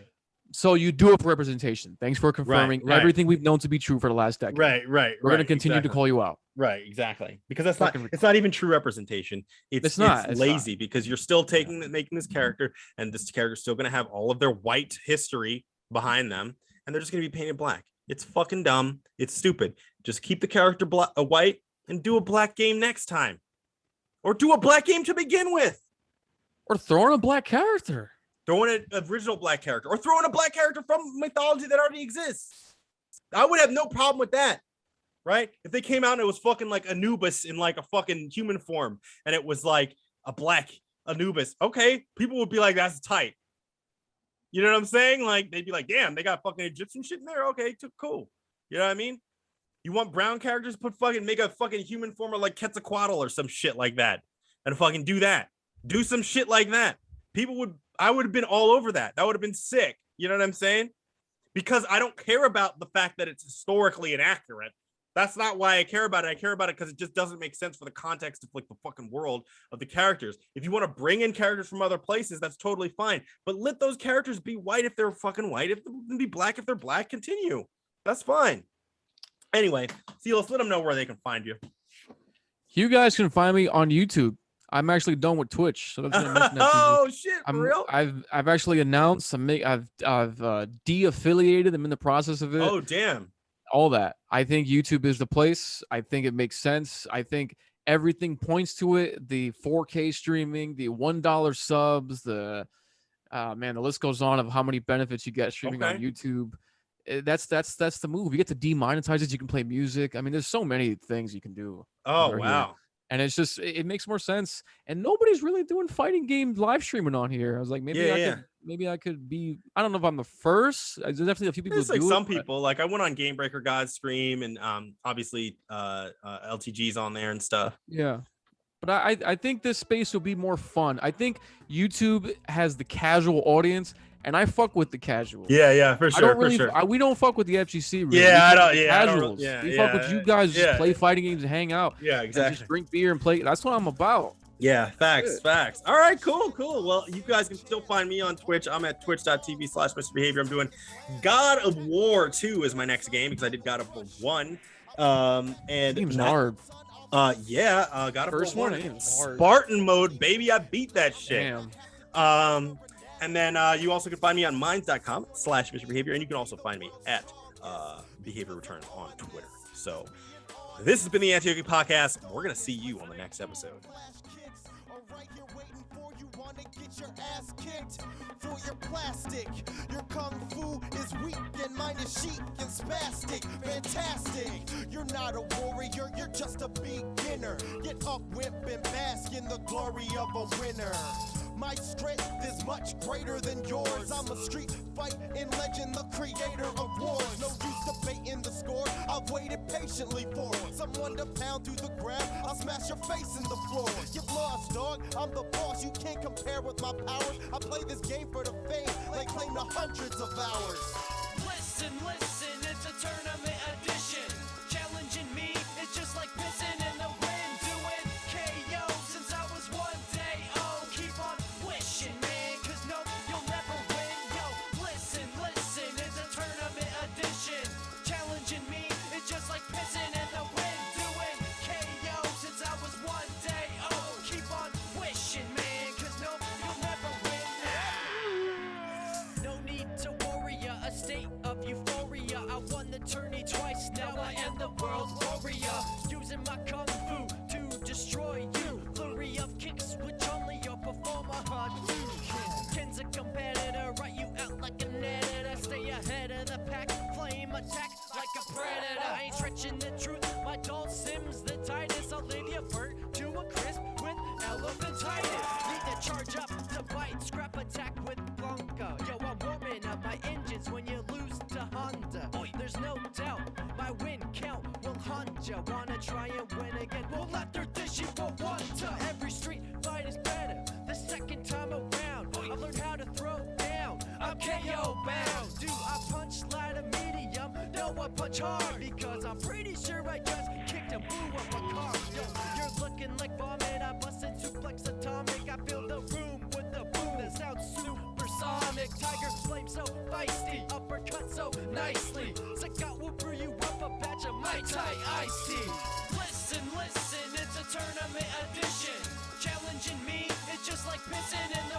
so you do it for representation. Thanks for confirming everything we've known to be true for the last decade. Right. We're going to continue to call you out. Right. Exactly. Because it's not even true representation. It's lazy because you're still making this character, and this character is still going to have all of their white history behind them, and they're just going to be painted black. It's fucking dumb. It's stupid. Just keep the character white and do a black game next time, or do a black game to begin with, or throw in a black character. Throw in an original black character, or throw in a black character from mythology that already exists. I would have no problem with that, right? If they came out and it was fucking like Anubis in like a fucking human form, and it was like a black Anubis. Okay, people would be like, that's tight. You know what I'm saying? Like, they'd be like, damn, they got fucking Egyptian shit in there. Okay, cool. You know what I mean? You want brown characters? Make a fucking human form of like Quetzalcoatl or some shit like that, and fucking do that. Do some shit like that. I would have been all over that. That would have been sick. You know what I'm saying? Because I don't care about the fact that it's historically inaccurate. That's not why I care about it. I care about it because it just doesn't make sense for the context of like the fucking world of the characters. If you want to bring in characters from other places, that's totally fine. But let those characters be white if they're fucking white. If they be black if they're black, continue. That's fine. Anyway, Ceelows, let them know where they can find you. You guys can find me on YouTube. I'm actually done with Twitch, so that's gonna mention that. Oh shit, for real? I've actually announced I've de-affiliated. I'm in the process of it. Oh damn. All that. I think YouTube is the place. I think it makes sense. I think everything points to it. The 4K streaming, the $1 subs, the list goes on of how many benefits you get streaming on YouTube. That's the move. You get to demonetize it. You can play music. I mean, there's so many things you can do. Oh wow. Here. And it's just, it makes more sense. And nobody's really doing fighting game live streaming on here. I was like, maybe I could be, I don't know if I'm the first. There's definitely a few people There's who like do some it, people, like I went on Game Breaker God's stream and obviously LTG's on there and stuff. Yeah. But I think this space will be more fun. I think YouTube has the casual audience, and I fuck with the casual. Yeah, for sure. We don't fuck with the FGC. Really. Yeah, We fuck with you guys. Just play fighting games and hang out. Yeah, exactly. Just drink beer and play. That's what I'm about. Yeah, facts. All right, cool. Well, you guys can still find me on Twitch. I'm at twitch.tv/MisterBehavior. I'm doing God of War 2 is my next game because I did God of War 1. And game's hard. God of First War 1 Spartan mode, baby. I beat that shit. Damn. And then you also can find me on minds.com/MisterBehavior, and you can also find me at Behavior Returns on Twitter. So this has been the Anti-Oki Podcast. We're gonna see you on the next episode. Get your ass kicked for your plastic. Your kung fu is weak and mine is chic and spastic. Fantastic. You're not a warrior, you're just a beginner. Get up, wimp, and bask in the glory of a winner. My strength is much greater than yours. I'm a street fighting legend, the creator of wars. No use debating the score. I've waited patiently for someone to pound through the ground. I'll smash your face in the floor. Get lost, dog. I'm the boss. You can't compare with my powers. I play this game for the fame. They claim the hundreds of hours. Listen, it's a tournament edition. Challenging me, it's just like pissing in the wind. Doing KO since I was one day old. Keep on wishing, man, cause no, you'll never win. Yo, listen, it's a tournament edition. Challenging me, it's just like pissing in the wind. Doing KO since I was one day old. Keep on wishing, man, cause no, you'll never win. No need to worry, a state of euphoria. I won the tourney twice, now I am the world warrior. Using my kung fu to destroy you. Flurry of kicks, which only your performer do. Ken's a competitor, write you out like an editor. Stay ahead of the pack, flame attack like a predator. I ain't stretching the truth, my dull Sims the tightest. I'll leave you burnt to a crisp with elephantitis. Need to charge up to bite, scrap attack with Blanca. Yo, I'm warming up my engines when you lose to Honda. There's no doubt my win count will hunt ya. Wanna try and win again? We'll let her dish you for one time. Every street fight is better the second time around. I've learned how to throw down. I'm KO bound. Do I punch light or medium? No, I punch hard because I'm pretty sure I just kicked a boo up a car. Yo, you're looking like vomit. I busted suplex atomic. I fill the room with the boom that sounds supersonic. Tiger flame so feisty, uppercut so nicely. Sagat will brew you up a batch of Mai Tai iced tea. Listen, it's a tournament edition. Challenging me, it's just like pissing in the